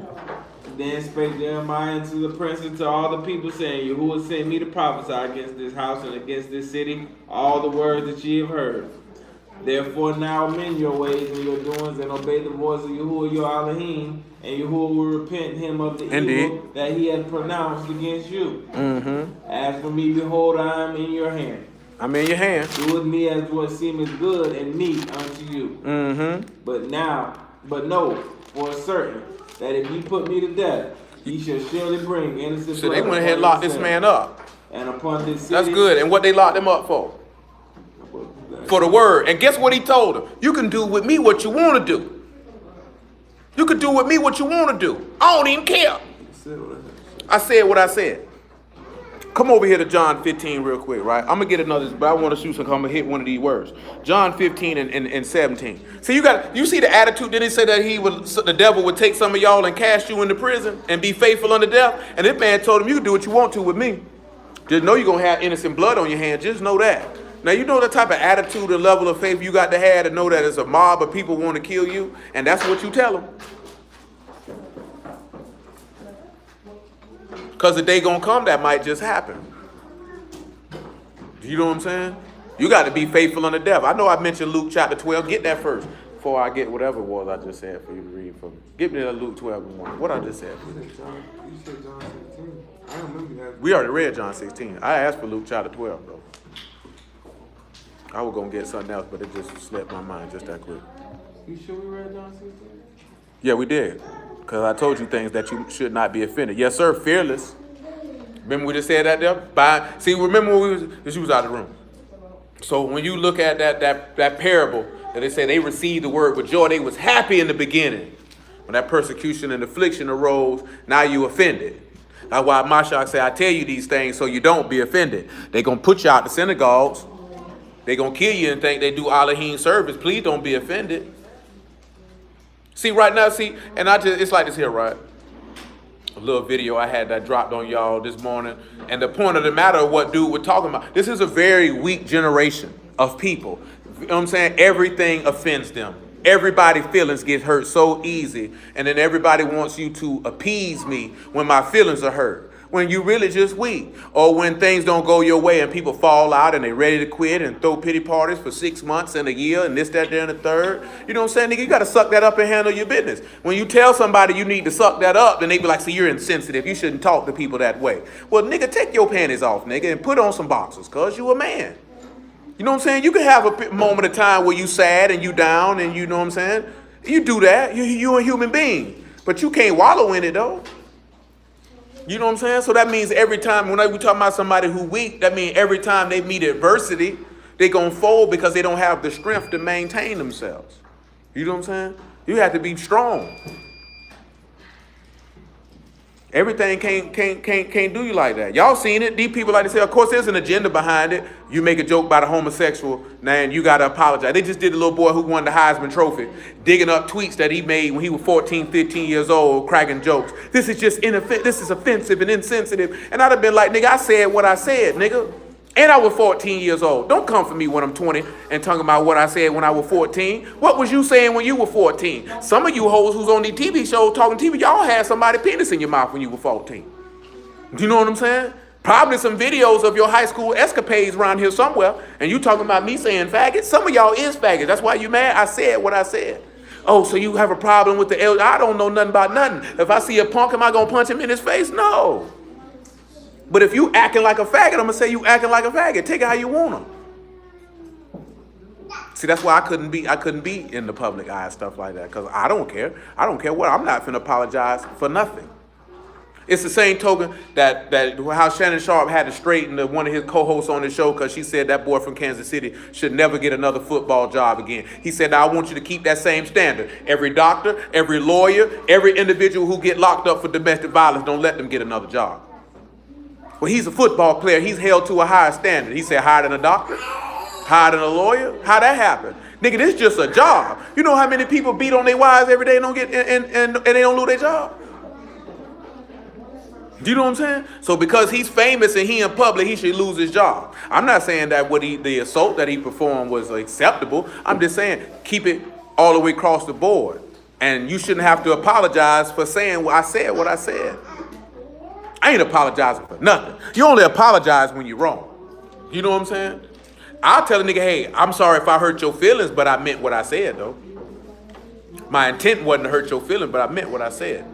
Speaker 2: Then spake Jeremiah unto the princes to all the people, saying, Yahuwah sent me to prophesy against this house and against this city, all the words that ye have heard. Therefore now amend your ways and your doings, and obey the voice of Yahuwah your Elohim, and Yahuwah will repent him of the evil that he has pronounced against you. As for me, behold, I am in your hand.
Speaker 1: I'm in your hand.
Speaker 2: Do with me as what seemeth good and meet unto you. But know for certain that if ye put me to death, ye shall surely bring innocent
Speaker 1: So
Speaker 2: blood.
Speaker 1: they went ahead and locked this man up.
Speaker 2: And upon this city.
Speaker 1: That's good. And what they locked him up for? For the word. And guess what he told him? You can do with me what you want to do. You can do with me what you want to do. I don't even care. I said what I said. Come over here to John 15 real quick, right? I'm going to get another, but I want to shoot some, I'm going to hit one of these words. John 15 and 17. See, you see the attitude, did he say that the devil would take some of y'all and cast you into prison and be faithful unto death? And this man told him, you can do what you want to with me. Just know you're going to have innocent blood on your hands. Just know that. Now, you know the type of attitude and level of faith you got to have to know that it's a mob of people want to kill you, and that's what you tell them. Because the day gonna come, that might just happen. You know what I'm saying? You got to be faithful unto death. I know I mentioned Luke chapter 12. Get that first before I get whatever it was I just said for you to read from. Give me that Luke 12 and 1. What I just said.
Speaker 2: You said John 16. I don't remember that.
Speaker 1: We already read John 16. I asked for Luke chapter 12, though. I was going to get something else, but it just slipped my mind just that quick.
Speaker 2: You sure we read John 16?
Speaker 1: Yeah, we did. Because I told you things that you should not be offended. Yes, sir, fearless. Remember we just said that there? See, remember when you was out of the room. So when you look at that parable, that they say they received the word with joy, they was happy in the beginning. When that persecution and affliction arose, now you offended. That's why Mashiach said, I tell you these things so you don't be offended. They're going to put you out the synagogues. They're going to kill you and think they do Elohim service. Please don't be offended. See, right now, and it's like this here, right? A little video I had that dropped on y'all this morning. And the point of the matter, what dude was talking about, this is a very weak generation of people. You know what I'm saying? Everything offends them. Everybody's feelings get hurt so easy. And then everybody wants you to appease me when my feelings are hurt. When you really just weak, or when things don't go your way and people fall out and they ready to quit and throw pity parties for 6 months and a year and this, that, there, and the third. You know what I'm saying, nigga? You got to suck that up and handle your business. When you tell somebody you need to suck that up, then they be like, see, you're insensitive. You shouldn't talk to people that way. Well, nigga, take your panties off, nigga, and put on some boxers, cause you a man. You know what I'm saying? You can have a moment of time where you sad and you down and you know what I'm saying? You do that. You a human being, but you can't wallow in it though. You know what I'm saying? So that means every time, when we talk about somebody who weak, that means every time they meet adversity, they gonna fold because they don't have the strength to maintain themselves. You know what I'm saying? You have to be strong. Everything can't do you like that. Y'all seen it. These people like to say, of course, there's an agenda behind it. You make a joke about a homosexual, man, you gotta apologize. They just did a little boy who won the Heisman Trophy, digging up tweets that he made when he was 14, 15 years old, cracking jokes. This is just this is offensive and insensitive. And I'd have been like, nigga, I said what I said, nigga. And I was 14 years old. Don't come for me when I'm 20 and talking about what I said when I was 14. What was you saying when you were 14? Some of you hoes who's on these TV shows talking TV, y'all had somebody's penis in your mouth when you were 14. Do you know what I'm saying? Probably some videos of your high school escapades around here somewhere, and you talking about me saying faggot. Some of y'all is faggots. That's why you mad. I said what I said. Oh, so you have a problem with the I don't know nothing about nothing. If I see a punk, am I going to punch him in his face? No. But if you acting like a faggot, I'm going to say you acting like a faggot. Take it how you want them. See, that's why I couldn't be in the public eye and stuff like that, because I don't care. I don't care what. I'm not finna apologize for nothing. It's the same token that how Shannon Sharp had to straighten one of his co-hosts on the show because she said that boy from Kansas City should never get another football job again. He said, now I want you to keep that same standard. Every doctor, every lawyer, every individual who get locked up for domestic violence, don't let them get another job. Well, he's a football player. He's held to a higher standard. He said, higher than a doctor? Higher than a lawyer? How'd that happen? Nigga, this is just a job. You know how many people beat on their wives every day and don't get and they don't lose their job? Do you know what I'm saying? So because he's famous and he in public, he should lose his job. I'm not saying that the assault that he performed was acceptable. I'm just saying keep it all the way across the board. And you shouldn't have to apologize for saying what I said. I ain't apologizing for nothing. You only apologize when you're wrong. You know what I'm saying? I'll tell a nigga, hey, I'm sorry if I hurt your feelings, but I meant what I said, though. My intent wasn't to hurt your feelings, but I meant what I said.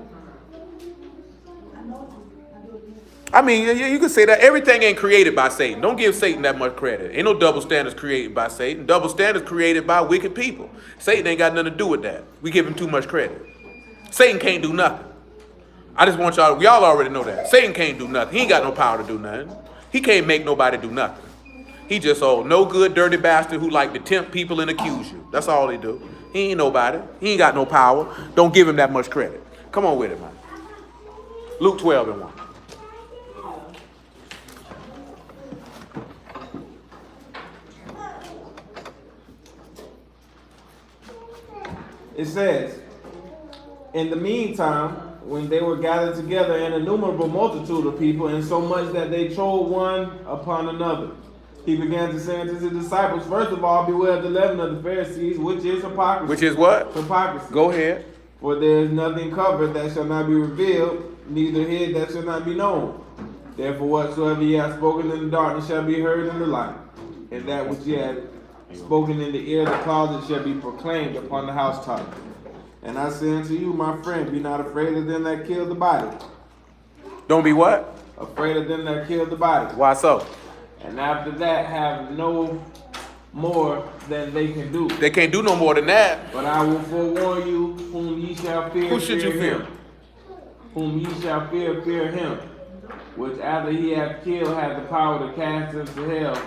Speaker 1: I mean, you can say that everything ain't created by Satan. Don't give Satan that much credit. Ain't no double standards created by Satan. Double standards created by wicked people. Satan ain't got nothing to do with that. We give him too much credit. Satan can't do nothing. I just want y'all already know that. Satan can't do nothing. He ain't got no power to do nothing. He can't make nobody do nothing. He just no good, dirty bastard who like to tempt people and accuse you. That's all he do. He ain't nobody. He ain't got no power. Don't give him that much credit. Come on with it, man. Luke 12 and 1.
Speaker 2: It says, in the meantime, when they were gathered together, an innumerable multitude of people, and so much that they trode one upon another. he began to say unto his disciples, first of all, beware of the leaven of the Pharisees, which is hypocrisy.
Speaker 1: Which is what?
Speaker 2: Hypocrisy.
Speaker 1: Go ahead.
Speaker 2: For there is nothing covered that shall not be revealed, neither hid that shall not be known. Therefore whatsoever ye have spoken in the darkness shall be heard in the light, and that which ye have spoken in the ear of the closet shall be proclaimed upon the housetop. And I say unto you, my friend, be not afraid of them that kill the body.
Speaker 1: Don't be what?
Speaker 2: Afraid of them that kill the body.
Speaker 1: Why so?
Speaker 2: And after that have no more than they can do.
Speaker 1: They can't do no more than that.
Speaker 2: But I will forewarn you, whom ye shall fear.
Speaker 1: Who should you fear?
Speaker 2: Him. Whom ye shall fear, fear him. Which after he hath killed hath the power to cast into hell.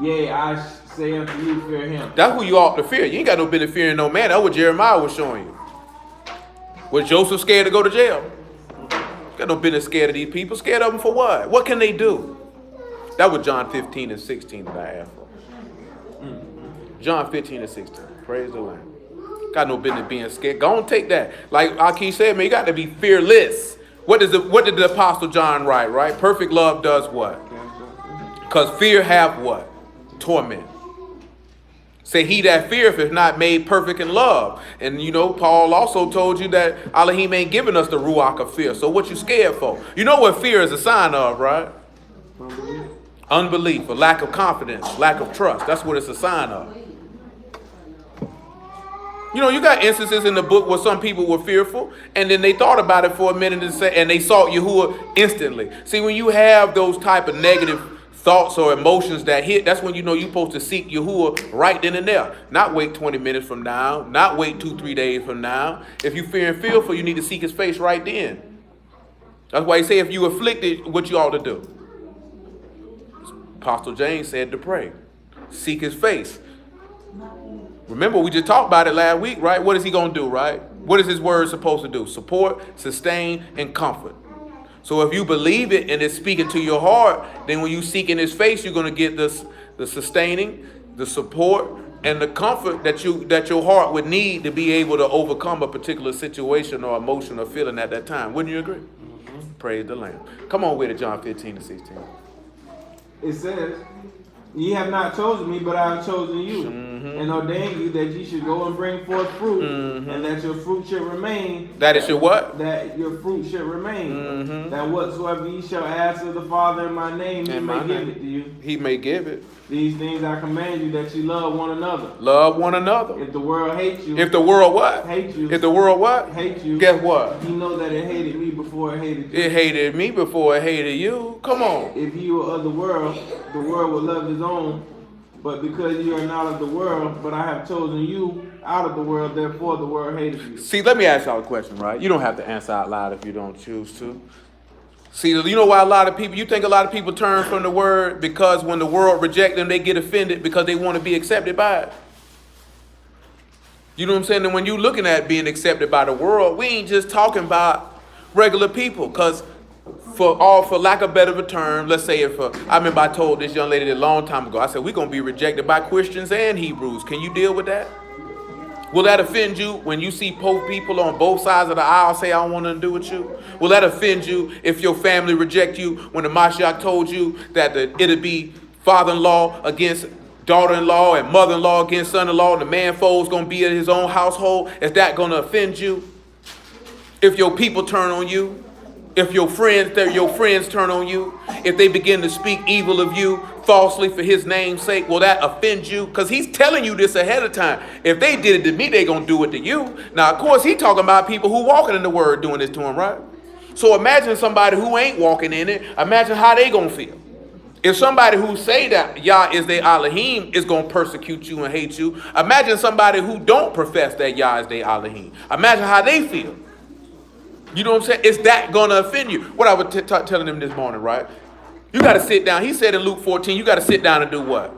Speaker 2: Yea, I say unto you, fear him.
Speaker 1: That's who you ought to fear. You ain't got no business fearing no man. That's what Jeremiah was showing you. Was Joseph scared to go to jail? Got no business scared of these people. Scared of them for what? What can they do? That was John 15 and 16 that I asked for. John 15 and 16. Praise the Lord. Got no business being scared. Go on, take that. Like Aki said, man, you got to be fearless. What did the Apostle John write, right? Perfect love does what? Because fear have what? Torment. Say, he that feareth is not made perfect in love. And you know, Paul also told you that Elohim ain't giving us the ruach of fear. So what you scared for? You know what fear is a sign of, right? Unbelief, a lack of confidence, lack of trust. That's what it's a sign of. You know, you got instances in the book where some people were fearful, and then they thought about it for a minute and they sought Yahuwah instantly. See, when you have those type of negative thoughts or emotions that hit, that's when you know you're supposed to seek Yahuwah right then and there. Not wait 20 minutes from now, not wait 2-3 days from now. If you fear and fearful, you need to seek his face right then. That's why he say if you afflicted, what you ought to do. Apostle James said to pray. Seek his face. Remember, we just talked about it last week, right? What is he going to do, right? What is his word supposed to do? Support, sustain, and comfort. So if you believe it and it's speaking to your heart, then when you seek in his face, you're going to get the sustaining, the support, and the comfort that your heart would need to be able to overcome a particular situation or emotion or feeling at that time. Wouldn't you agree? Mm-hmm. Praise the Lamb. Come on with it, John 15 and 16.
Speaker 2: It says, ye have not chosen me, but I have chosen you, and ordained you that ye should go and bring forth fruit, and that your fruit should remain.
Speaker 1: That it should what?
Speaker 2: That your fruit should remain. That whatsoever ye shall ask of the Father in my name, he may give it to you.
Speaker 1: He may give it.
Speaker 2: These things I command you, that you love one another.
Speaker 1: Love one another.
Speaker 2: If the world hates you.
Speaker 1: If the world what?
Speaker 2: Hate you.
Speaker 1: If the world what?
Speaker 2: Hate you.
Speaker 1: Guess what?
Speaker 2: You know that it hated me before it hated you.
Speaker 1: It hated me before it hated you. Come on.
Speaker 2: If you were of the world would love his own. But because you are not of the world, but I have chosen you out of the world, therefore the world hated you.
Speaker 1: See, let me ask y'all a question, right? You don't have to answer out loud if you don't choose to. See, you know why you think a lot of people turn from the word? Because when the world rejects them, they get offended because they want to be accepted by it. You know what I'm saying? And when you're looking at being accepted by the world, we ain't just talking about regular people. Because for lack of better of a term, let's say I remember I told this young lady a long time ago, I said, we're going to be rejected by Christians and Hebrews. Can you deal with that? Will that offend you when you see people on both sides of the aisle say, I don't want nothing to do with you? Will that offend you if your family reject you when the Mashiach told you that it'll be father-in-law against daughter-in-law and mother-in-law against son-in-law and the man-fold's going to be in his own household? Is that going to offend you? If your people turn on you? If your friends turn on you, if they begin to speak evil of you falsely for his name's sake, will that offend you? Because he's telling you this ahead of time. If they did it to me, they're going to do it to you. Now, of course, he's talking about people who walking in the word doing this to him, right? So imagine somebody who ain't walking in it. Imagine how they going to feel. If somebody who say that Yah is their Elohim is going to persecute you and hate you, imagine somebody who don't profess that Yah is their Elohim. Imagine how they feel. You know what I'm saying? Is that going to offend you? What I was telling them this morning, right? You got to sit down. He said in Luke 14, you got to sit down and do what?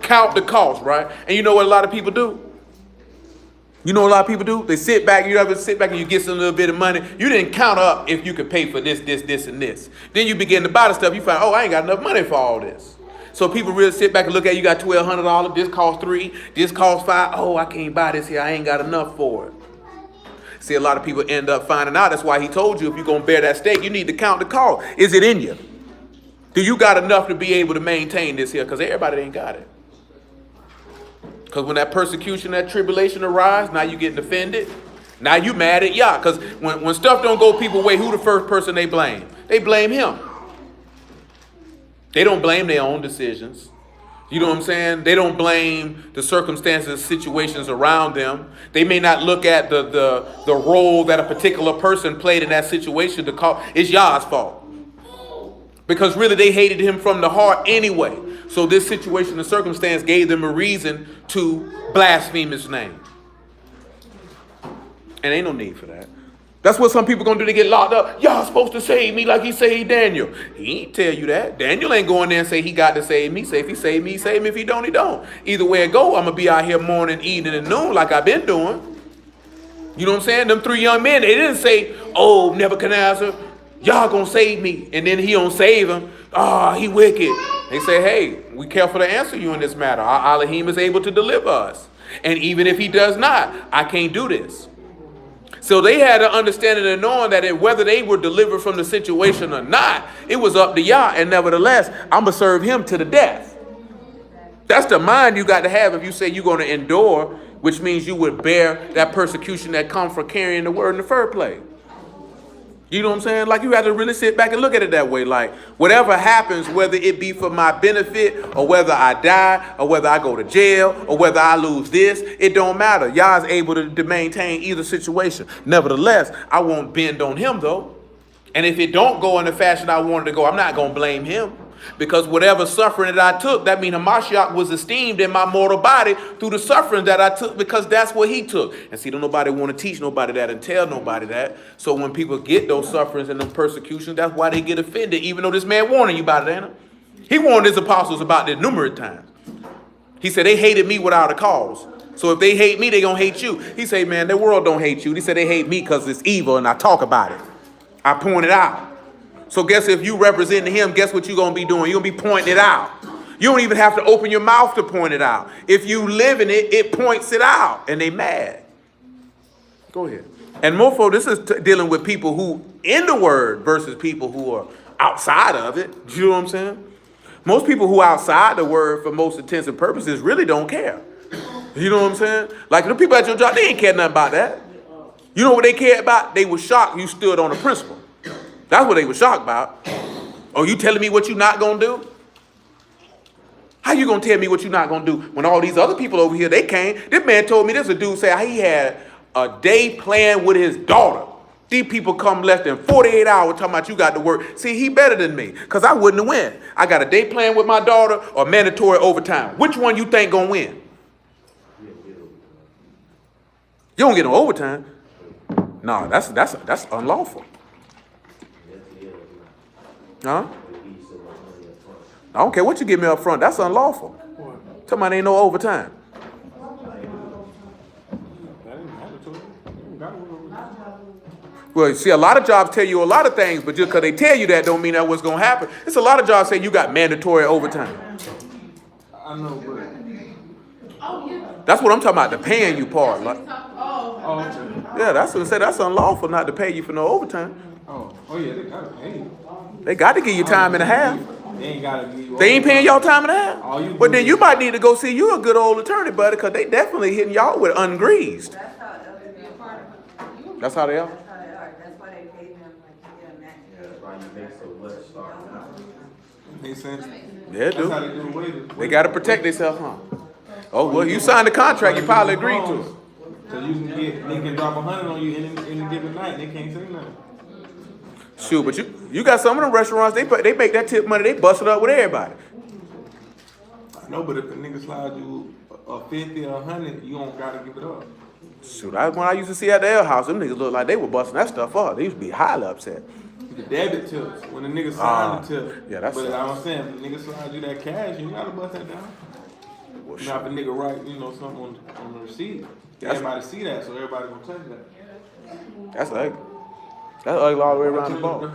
Speaker 1: Count the cost, right? And you know what a lot of people do? You know what a lot of people do? They sit back. You ever sit back and you get some little bit of money. You didn't count up if you could pay for this, and this. Then you begin to buy the stuff. You find, oh, I ain't got enough money for all this. So people really sit back and look at you got $1,200. This costs $3. This costs $5. Oh, I can't buy this here. I ain't got enough for it. See, a lot of people end up finding out. That's why he told you if you're going to bear that stake, you need to count the cost. Is it in you? Do you got enough to be able to maintain this here? Because everybody ain't got it. Because when that persecution, that tribulation arise, now you getting offended. Now you mad at Yah. Because when stuff don't go people's way, who the first person they blame? They blame him. They don't blame their own decisions. You know what I'm saying? They don't blame the circumstances, situations around them. They may not look at the role that a particular person played in that situation to call it's Yah's fault. Because really they hated him from the heart anyway. So this situation and circumstance gave them a reason to blaspheme his name. And ain't no need for that. That's what some people gonna do to get locked up. Y'all supposed to save me like he saved Daniel. He ain't tell you that. Daniel ain't going there and say he got to save me. Say if he save me, he save me. If he don't, he don't. Either way it go, I'm gonna be out here morning, evening, and noon like I've been doing. You know what I'm saying? Them three young men, they didn't say, oh, Nebuchadnezzar, y'all gonna save me. And then he don't save him. He wicked. They say, hey, we careful to answer you in this matter. Our Elohim is able to deliver us. And even if he does not, I can't do this. So they had an understanding and knowing that whether they were delivered from the situation or not, it was up to Yah. And nevertheless, I'm going to serve him to the death. That's the mind you got to have if you say you're going to endure, which means you would bear that persecution that comes from carrying the word in the first place. You know what I'm saying? Like you have to really sit back and look at it that way. Like whatever happens, whether it be for my benefit or whether I die or whether I go to jail or whether I lose this, it don't matter. Yah is able to maintain either situation. Nevertheless, I won't bend on him though. And if it don't go in the fashion I wanted to go, I'm not going to blame him. Because whatever suffering that I took, that means Hamashiach was esteemed in my mortal body through the suffering that I took because that's what he took. And see, don't nobody want to teach nobody that and tell nobody that. So when people get those sufferings and those persecutions, that's why they get offended, even though this man warning you about it, ain't he? He warned his apostles about this numerous times. He said, they hated me without a cause. So if they hate me, they going to hate you. He said, man, the world don't hate you. He said they hate me because it's evil and I talk about it. I point it out. So guess if you represent him, guess what you're going to be doing? You're going to be pointing it out. You don't even have to open your mouth to point it out. If you live in it, it points it out. And they mad. Go ahead. And mofo, this is dealing with people who in the word versus people who are outside of it. You know what I'm saying? Most people who are outside the word for most intents and purposes really don't care. You know what I'm saying? Like the people at your job, they ain't care nothing about that. You know what they cared about? They were shocked you stood on the principle. That's what they were shocked about. Oh, you telling me what you not going to do? How you going to tell me what you not going to do when all these other people over here, they came? This man told me this, a dude said he had a day planned with his daughter. These people come less than 48 hours talking about you got to work. See, he better than me because I wouldn't have win. I got a day planned with my daughter or mandatory overtime. Which one you think going to win? You don't get no overtime. No, that's unlawful. Huh? I don't care what you give me up front. That's unlawful. Tell me ain't no overtime. Well, you see, a lot of jobs tell you a lot of things, but just because they tell you that don't mean that's what's going to happen. It's a lot of jobs say you got mandatory overtime.
Speaker 2: I know, but
Speaker 1: that's what I'm talking about, the paying you part. Like,
Speaker 2: okay.
Speaker 1: Yeah, that's what I said. That's unlawful not to pay you for no overtime.
Speaker 2: Oh yeah, they got to pay you.
Speaker 1: They got to give you time and a half.
Speaker 2: They ain't got to give you.
Speaker 1: They ain't paying y'all time and a half. But then you might need to go see you a good old attorney, buddy, because they definitely hitting y'all with ungreased. That's how they are.
Speaker 3: That's why they pay them like to get a match.
Speaker 4: That's why you make so much start.
Speaker 2: Makes sense.
Speaker 1: Yeah,
Speaker 2: That's how they do the wages.
Speaker 1: They got to protect themselves, huh? Oh, well, you signed the contract, you probably agreed to it.
Speaker 2: So you can they can drop 100 on you in a given night. They can't say nothing.
Speaker 1: Shoot, but you got some of them restaurants, they make that tip money, they bust it up with everybody.
Speaker 2: I know, but if a nigga slide you a 50 or 100, you don't gotta give it up.
Speaker 1: Shoot, when I used to see at the L house, them niggas looked like they were busting that stuff up. They used to be highly upset.
Speaker 2: The debit tips, when the nigga slide the tip.
Speaker 1: Yeah, that's.
Speaker 2: But I'm saying, if the nigga slide you that cash, you gotta bust that down.
Speaker 1: Well,
Speaker 2: Now, if a nigga write, something on the receipt, everybody see that, so everybody gonna touch that.
Speaker 1: That's ugly. That's ugly all the way around the ball.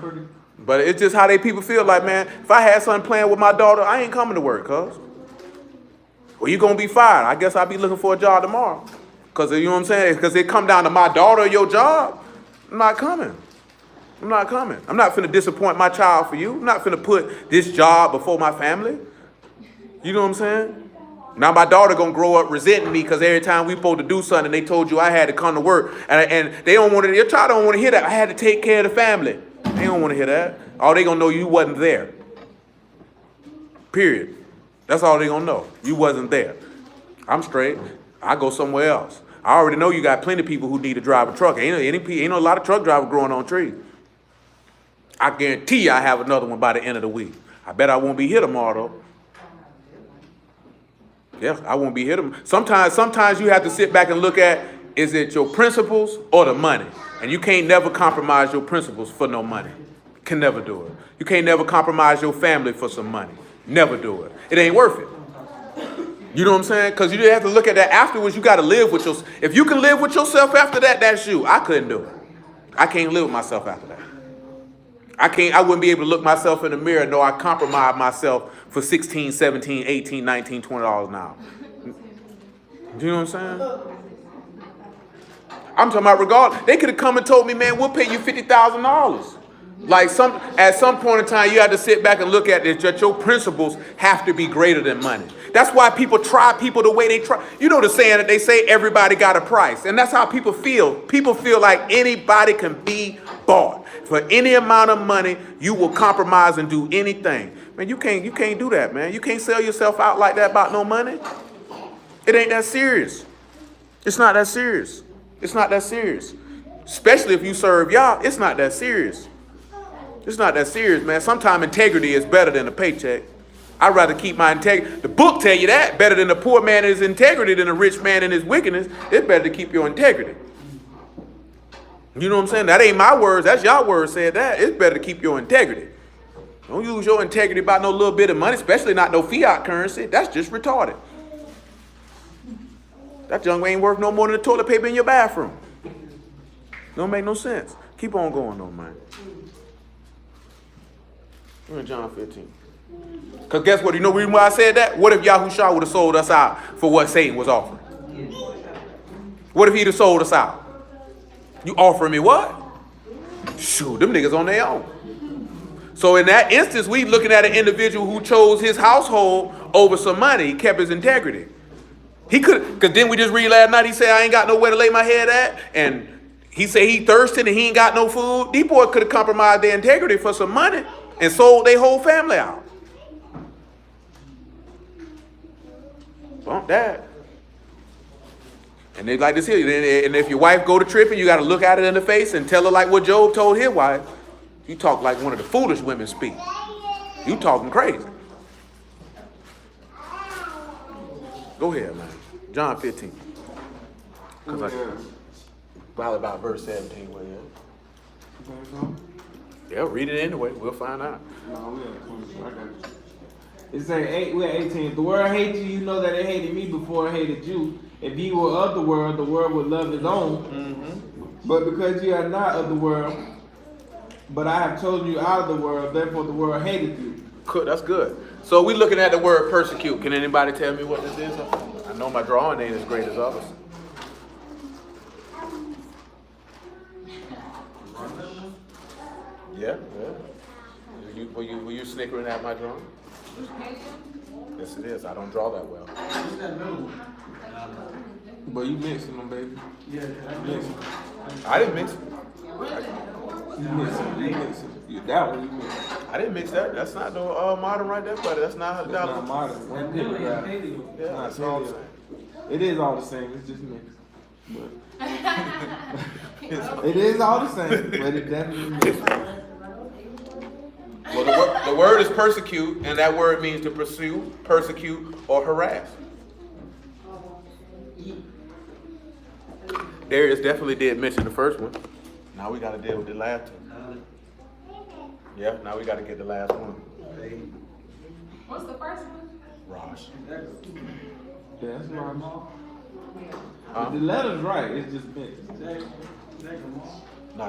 Speaker 1: But it's just how they people feel like, man, if I had something playing with my daughter, I ain't coming to work, cuz. Well, you gonna be fired. I guess I'll be looking for a job tomorrow. Cause you know what I'm saying? Cause it come down to my daughter or your job, I'm not coming. I'm not coming. I'm not finna disappoint my child for you. I'm not finna put this job before my family. You know what I'm saying? Now my daughter gonna grow up resenting me because every time we supposed to do something, they told you I had to come to work, and they don't want to. Your child don't want to hear that. I had to take care of the family. They don't want to hear that. All they gonna know you wasn't there. Period. That's all they gonna know. You wasn't there. I'm straight. I go somewhere else. I already know you got plenty of people who need to drive a truck. Ain't a lot of truck drivers growing on trees. I guarantee you I have another one by the end of the week. I bet I won't be here tomorrow though. Yeah, I won't be here tomorrow. Sometimes you have to sit back and look at, is it your principles or the money? And you can't never compromise your principles for no money. Can never do it. You can't never compromise your family for some money. Never do it. It ain't worth it. You know what I'm saying? Because you have to look at that afterwards. You got to live with yourself. If you can live with yourself after that, that's you. I couldn't do it. I can't live with myself after that. I wouldn't be able to look myself in the mirror and know I compromised myself for $16, $17, $18, $19, $20 an hour. You know what I'm saying? I'm talking about regardless. They could have come and told me, man, we'll pay you $50,000. Like at some point in time, you have to sit back and look at this, that your principles have to be greater than money. That's why people try people the way they try. You know the saying that they say everybody got a price. And that's how people feel. People feel like anybody can be bought. For any amount of money, you will compromise and do anything. Man, you can't do that, man. You can't sell yourself out like that about no money. It ain't that serious. It's not that serious. It's not that serious. Especially if you serve y'all, it's not that serious. It's not that serious, man. Sometimes integrity is better than a paycheck. I'd rather keep my integrity. The book tell you that. Better than a poor man in his integrity than a rich man in his wickedness. It's better to keep your integrity. You know what I'm saying? That ain't my words. That's y'all words said that. It's better to keep your integrity. Don't use your integrity about no little bit of money, especially not no fiat currency. That's just retarded. That junk ain't worth no more than the toilet paper in your bathroom. Don't make no sense. Keep on going though, man. We're in John 15. Because guess what? You know the reason why I said that? What if Yahushua would have sold us out for what Satan was offering? What if he'd have sold us out? You offering me what? Shoot, them niggas on their own. So in that instance, we looking at an individual who chose his household over some money. He kept his integrity. He could, because then we just read last night, he said, I ain't got nowhere to lay my head at. And he said he thirsted and he ain't got no food. These boys could have compromised their integrity for some money and sold their whole family out. Bump that. And they like this here. And if your wife go to tripping, you got to look at it in the face and tell her like what Job told his wife. You talk like one of the foolish women speak. You talking crazy. Go ahead, man. John 15. Probably about verse 17. Where yeah, read it anyway. We'll find out.
Speaker 2: No, we at 20. I got you. It say we're 18. If the world hates you, you know that it hated me before it hated you. If you were of the world would love its own. Mm-hmm. But because you are not of the world, but I have chosen you out of the world, therefore the world hated you.
Speaker 1: Good, that's good. So we're looking at the word persecute. Can anybody tell me what this is? I know my drawing ain't as great as others. Yeah. Were you snickering at my drawing? Yes, it is. I don't draw that well.
Speaker 2: But you mixing them, baby. Yeah,
Speaker 1: I didn't mix it.
Speaker 2: You mixing. That one you mixing.
Speaker 1: I didn't mix that. That's not no modern right there, buddy. That's not
Speaker 2: It's not modern. One picture.
Speaker 1: Yeah, it's all the same.
Speaker 2: It is all the same. It's just mixed. But it is all the same, but it definitely mixed.
Speaker 1: Well, the word is persecute, and that word means to pursue, persecute, or harass. Darius definitely did mention the first one. Now we got to deal with the last one. Yeah, now we got to get the last one.
Speaker 5: What's the first one?
Speaker 1: Rosh.
Speaker 2: Yeah, that's right. The letter's right. It's just mixed.
Speaker 1: No,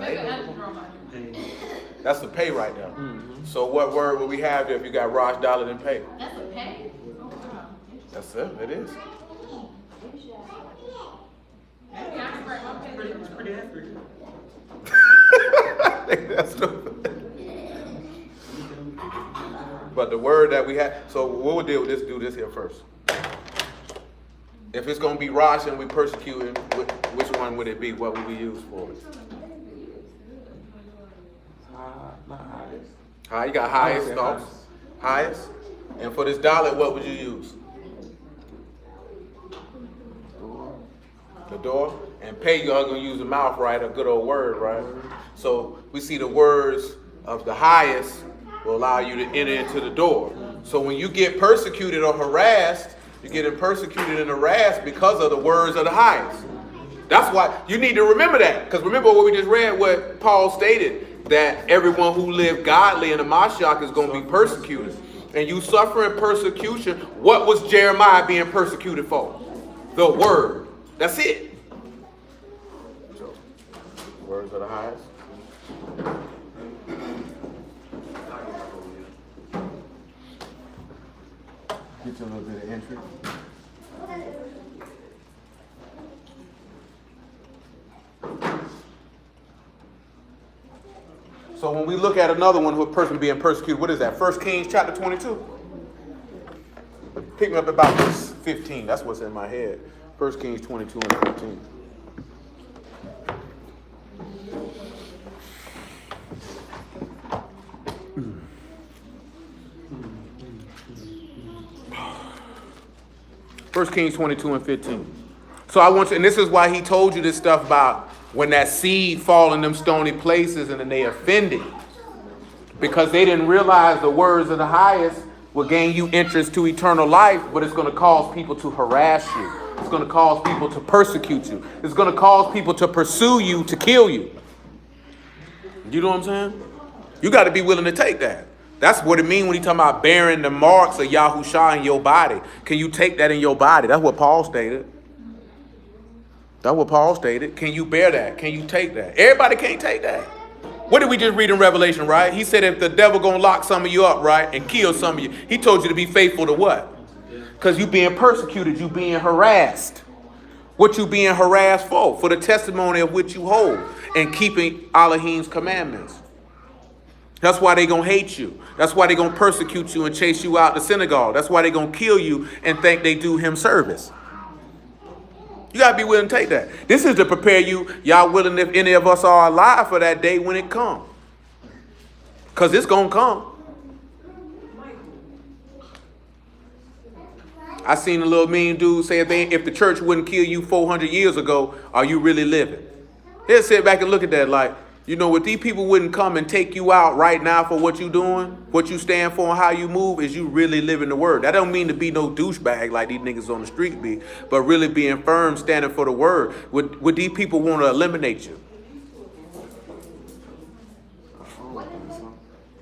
Speaker 1: that's the pay right there. Mm-hmm. So what word would we have there if you got Rosh, Dalet, and pay?
Speaker 5: That's a pay? Oh, wow.
Speaker 1: That's it. It is.
Speaker 5: Maybe I can write my pay. It's pretty accurate.
Speaker 1: That's stupid. But the word that we have, so what we'll do this, do this here first. If it's going to be Rosh and we persecuting, which one would it be? What would we use for it?
Speaker 2: Not highest.
Speaker 1: High, you got highest thoughts? Highest? And for this dollar, what would you use? The door. And pay, you're going to use the mouth, right? A good old word, right? So we see the words of the highest will allow you to enter into the door. So when you get persecuted or harassed, you're getting persecuted and harassed because of the words of the highest. That's why you need to remember that. Because remember what we just read, what Paul stated, that everyone who lived godly in the Mashiach is going to be persecuted. And you suffering persecution, what was Jeremiah being persecuted for? The word. That's it. So, words of the highest. Get you a little bit of entry. So when we look at another one who a person being persecuted, what is that? 1 Kings chapter 22. Pick me up about verse 15. That's what's in my head. 1 Kings 22 and 15. First Kings 22 and 15. So I want you, and this is why he told you this stuff about when that seed fall in them stony places and then they offended. Because they didn't realize the words of the highest will gain you entrance to eternal life, but it's going to cause people to harass you. It's going to cause people to persecute you. It's going to cause people to pursue you, to kill you. You know what I'm saying? You got to be willing to take that. That's what it means when he talking about bearing the marks of Yahushua in your body. Can you take that in your body? That's what Paul stated. That's what Paul stated. Can you bear that? Can you take that? Everybody can't take that. What did we just read in Revelation, right? He said if the devil gonna lock some of you up, right, and kill some of you, he told you to be faithful to what? Because you being persecuted, you being harassed. What you being harassed for? For the testimony of which you hold and keeping Elohim's commandments. That's why they gonna hate you. That's why they gonna persecute you and chase you out the synagogue. That's why they gonna kill you and think they do him service. You gotta be willing to take that. This is to prepare you, y'all willing if any of us are alive for that day when it comes. Because it's gonna come. I seen a little mean dude say if the church wouldn't kill you 400 years ago, are you really living? He'll sit back and look at that like, you know, if these people wouldn't come and take you out right now for what you doing, what you stand for and how you move, is you really living the word. That don't mean to be no douchebag like these niggas on the street be, but really being firm, standing for the word. Would these people want to eliminate you?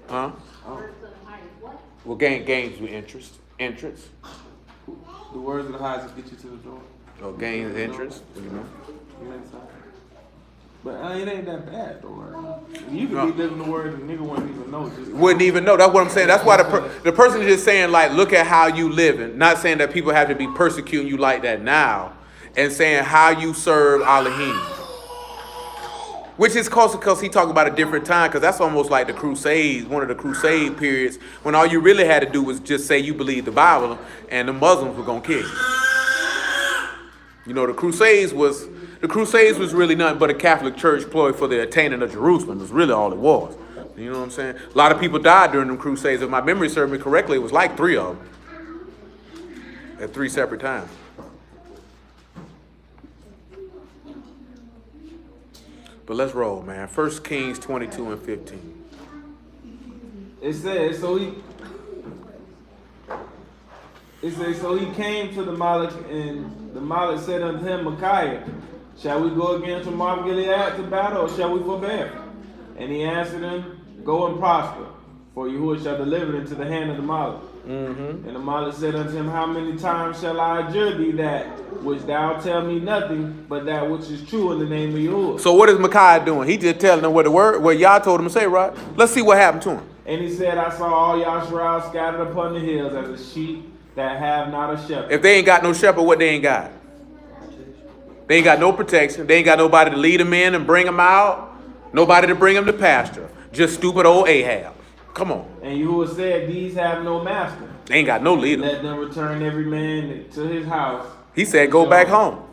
Speaker 1: Huh? Well, gains with interest. Entrance.
Speaker 2: The words of the highest will get you to the door.
Speaker 1: Or gains interest, you know.
Speaker 2: You inside. But it ain't that bad though, right? You could be living the word and nigga wouldn't even know.
Speaker 1: Wouldn't even know. That's what I'm saying. That's why the person is just saying, like, look at how you living. Not saying that people have to be persecuting you like that now. And saying how you serve Elohim. Which is because he talked about a different time. Because that's almost like the Crusades. One of the Crusade periods. When all you really had to do was just say you believe the Bible. And the Muslims were going to kill you. You know, the Crusades was really nothing but a Catholic church ploy for the attaining of Jerusalem. That's really all it was. You know what I'm saying? A lot of people died during them Crusades. If my memory serves me correctly, it was like 3 of them. At 3 separate times. But let's roll, man. 1 Kings 22 and 15.
Speaker 2: It says, so he came to the Malach, and the Malach said unto him, Micaiah, shall we go against Ramoth Gilead to battle, or shall we forbear? And he answered him, go and prosper, for Yahuwah shall deliver into the hand of the Malach. Mm-hmm. And the Malach said unto him, how many times shall I adjure thee that which thou tell me nothing, but that which is true in the name of Yahuwah?
Speaker 1: So what is Micaiah doing? He just telling them what Yah told him to say, right? Let's see what happened to him.
Speaker 2: And he said, I saw all Yashrael scattered upon the hills as a sheep that have not a shepherd.
Speaker 1: If they ain't got no shepherd, what they ain't got? They ain't got no protection. They ain't got nobody to lead them in and bring them out. Nobody to bring him to pasture. Just stupid old Ahab. Come on.
Speaker 2: And Yahuwah said, these have no master.
Speaker 1: They ain't got no leader.
Speaker 2: Let them return every man to his house.
Speaker 1: He said, go back home.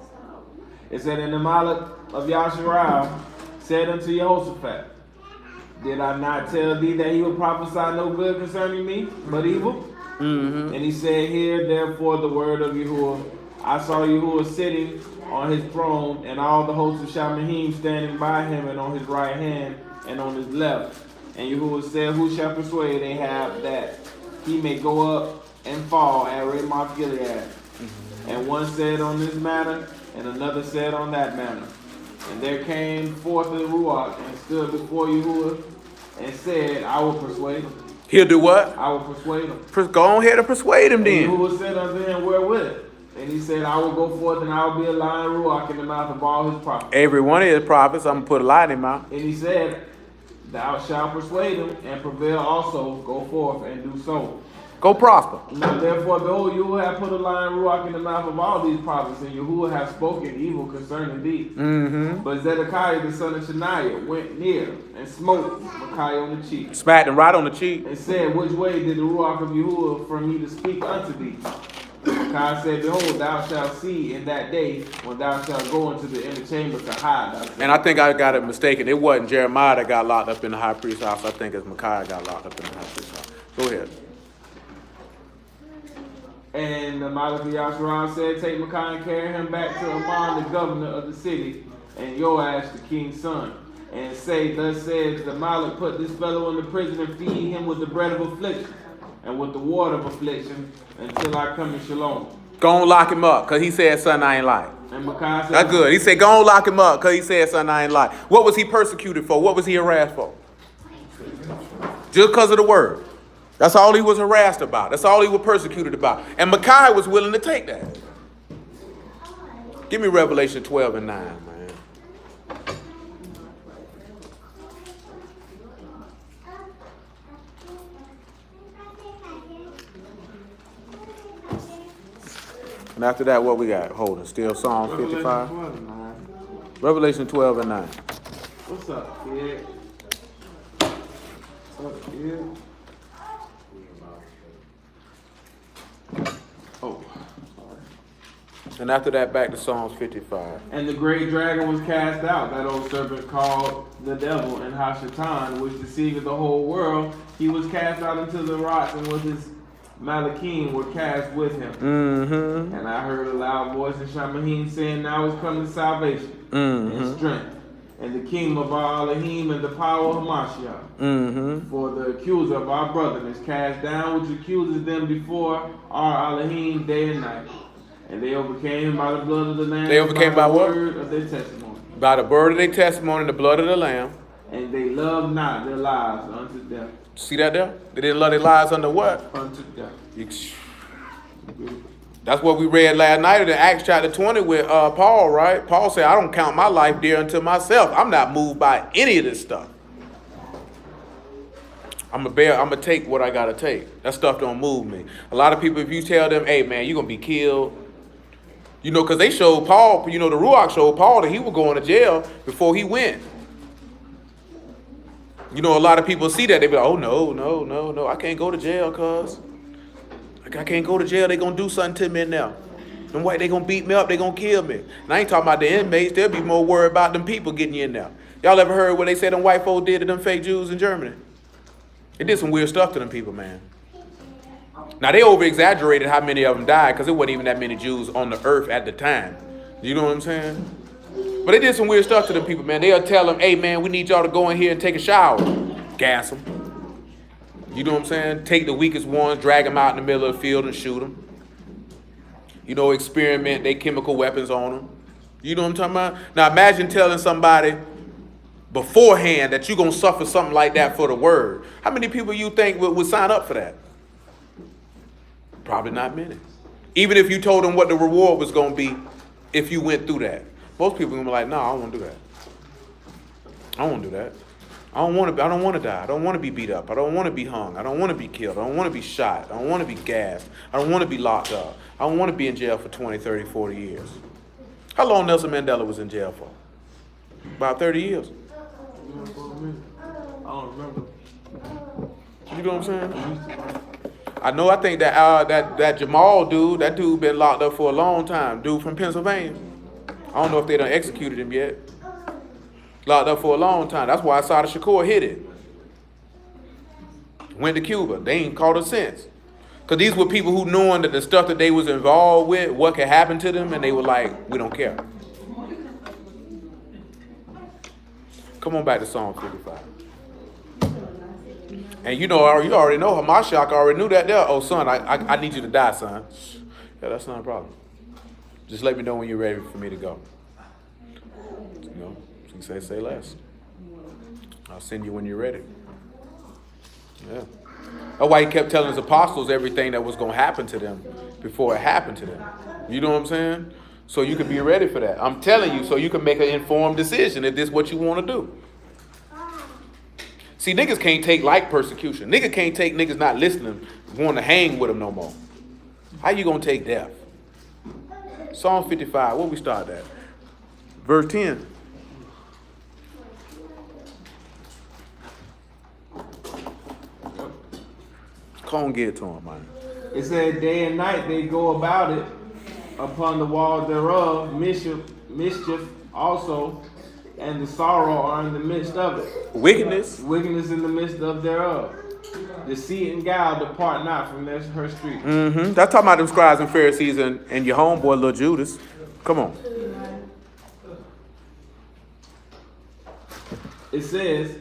Speaker 2: It said, and the Malak of Yasharal said unto Jehoshaphat, did I not tell thee that he would prophesy no good concerning me, but evil? And he said, hear therefore the word of Yahuwah. I saw Yahuwah sitting on his throne, and all the hosts of Shamahim standing by him, and on his right hand and on his left. And Yahuwah said, who shall persuade Ahab that he may go up and fall at Ramoth Gilead? And one said on this matter, and another said on that matter. And there came forth the Ruach and stood before Yahuwah and said, I will persuade him.
Speaker 1: He'll do what?
Speaker 2: I will persuade him.
Speaker 1: Go on ahead and persuade him
Speaker 2: And
Speaker 1: then.
Speaker 2: Yahuwah said unto him, wherewith? And he said, I will go forth and I will be a lion Ruach in the mouth of all his prophets.
Speaker 1: Every one of his prophets, I'm going to put a lie in his mouth.
Speaker 2: And he said, thou shalt persuade him and prevail also. Go forth and do so.
Speaker 1: Go prosper.
Speaker 2: Now therefore, behold, Yahuwah hath put a lion Ruach in the mouth of all these prophets, and Yahuwah hath spoken evil concerning thee. But Zedekiah the son of Shaniah went near and smote Micaiah on the cheek.
Speaker 1: Smacked him right on the cheek.
Speaker 2: And said, which way did the Ruach of Yahuwah from me to speak unto thee? Micaiah said, behold, thou shalt see in that day when thou shalt go into the inner chamber to hide thyself.
Speaker 1: And I think I got it mistaken. It wasn't Jeremiah that got locked up in the high priest's house. I think it's Micaiah got locked up in the high priest's house. Go ahead.
Speaker 2: And the Malak of Yasharal said, take Micaiah and carry him back to Amon, the governor of the city, and Joash, the king's son. And say, thus says the Malak, put this fellow in the prison and feed him with the bread of affliction and with the water of affliction until I come in Shalom.
Speaker 1: Go on, lock him up, because he said something I ain't like.
Speaker 2: And Micaiah said,
Speaker 1: That's good. He said, go on, lock him up, because he said something I ain't like. What was he persecuted for? What was he harassed for? Just because of the word. That's all he was harassed about. That's all he was persecuted about. And Micaiah was willing to take that. Give me Revelation 12 and 9, man. And after that, what we got? Holding still Psalm 55. Revelation 12 and 9.
Speaker 2: what's up, kid? What's up, kid? Oh, sorry.
Speaker 1: And after that, back to Psalms 55.
Speaker 2: And the great dragon was cast out, that old serpent called the devil and Hashatan, which deceived the whole world. He was cast out into the rocks, and with his Malachim were cast with him. And I heard a loud voice in Shamahim saying, now is come the salvation and strength, and the kingdom of our Elohim and the power of Hamashiach. For the accuser of our brethren is cast down, which accuses them before our Elohim day and night. And they overcame him by the blood of the Lamb.
Speaker 1: They overcame by
Speaker 2: the
Speaker 1: what?
Speaker 2: word of their testimony.
Speaker 1: By the word of their testimony and the blood of the Lamb.
Speaker 2: And they loved not their lives unto death.
Speaker 1: See that there? They didn't love their lives under what?
Speaker 2: Unto death.
Speaker 1: That's what we read last night in Acts chapter 20 with Paul, right? Paul said, I don't count my life dear unto myself. I'm not moved by any of this stuff. I'm gonna take what I gotta take. That stuff don't move me. A lot of people, if you tell them, hey man, you're gonna be killed, you know, because they showed Paul, you know, the Ruach showed Paul that he was going to jail before he went. You know, a lot of people see that. They be like, oh, no. I can't go to jail, cuz. I can't go to jail. They going to do something to me now. Them white, they going to beat me up. They going to kill me. And I ain't talking about the inmates. They'll be more worried about them people getting in there. Y'all ever heard what they said them white folks did to them fake Jews in Germany? They did some weird stuff to them people, man. Now, they over-exaggerated how many of them died because there wasn't even that many Jews on the earth at the time. You know what I'm saying? But they did some weird stuff to them people, man. They'll tell them, hey, man, we need y'all to go in here and take a shower. Gas them. You know what I'm saying? Take the weakest ones, drag them out in the middle of the field and shoot them. You know, experiment their chemical weapons on them. You know what I'm talking about? Now, imagine telling somebody beforehand that you're going to suffer something like that for the word. How many people you think would sign up for that? Probably not many. Even if you told them what the reward was going to be if you went through that. Most people are going to be like, no, I don't want to do that. I don't want to do that. I don't want to die. I don't want to be beat up. I don't want to be hung. I don't want to be killed. I don't want to be shot. I don't want to be gassed. I don't want to be locked up. I don't want to be in jail for 20, 30, 40 years. How long Nelson Mandela was in jail for? About 30 years.
Speaker 2: I don't remember.
Speaker 1: You know what I'm saying? I think that Jamal dude, that dude been locked up for a long time. Dude from Pennsylvania. I don't know if they done executed him yet. Locked up for a long time. That's why Asada Shakur hit it. Went to Cuba. They ain't caught us since. Because these were people who knowing that the stuff that they was involved with, what could happen to them, and they were like, we don't care. Come on back to Psalm 55. And you already know, Hamashiach already knew that there. Oh, son, I need you to die, son. Yeah, that's not a problem. Just let me know when you're ready for me to go. You know, he said, say less. I'll send you when you're ready. Yeah. That's why he kept telling his apostles everything that was going to happen to them before it happened to them. You know what I'm saying? So you can be ready for that. I'm telling you, so you can make an informed decision if this is what you want to do. See, niggas can't take light persecution. Niggas can't take niggas not listening, want to hang with them no more. How you going to take death? Psalm 55, where we start at? Verse 10. Come on, get it to him, man.
Speaker 2: It said, day and night they go about it upon the wall thereof, mischief also, and the sorrow are in the midst of it.
Speaker 1: Wickedness
Speaker 2: in the midst of thereof. Deceit and guile depart not from her street.
Speaker 1: Mm-hmm. That's talking about them scribes and Pharisees and your homeboy, little Judas. Come on.
Speaker 2: It says,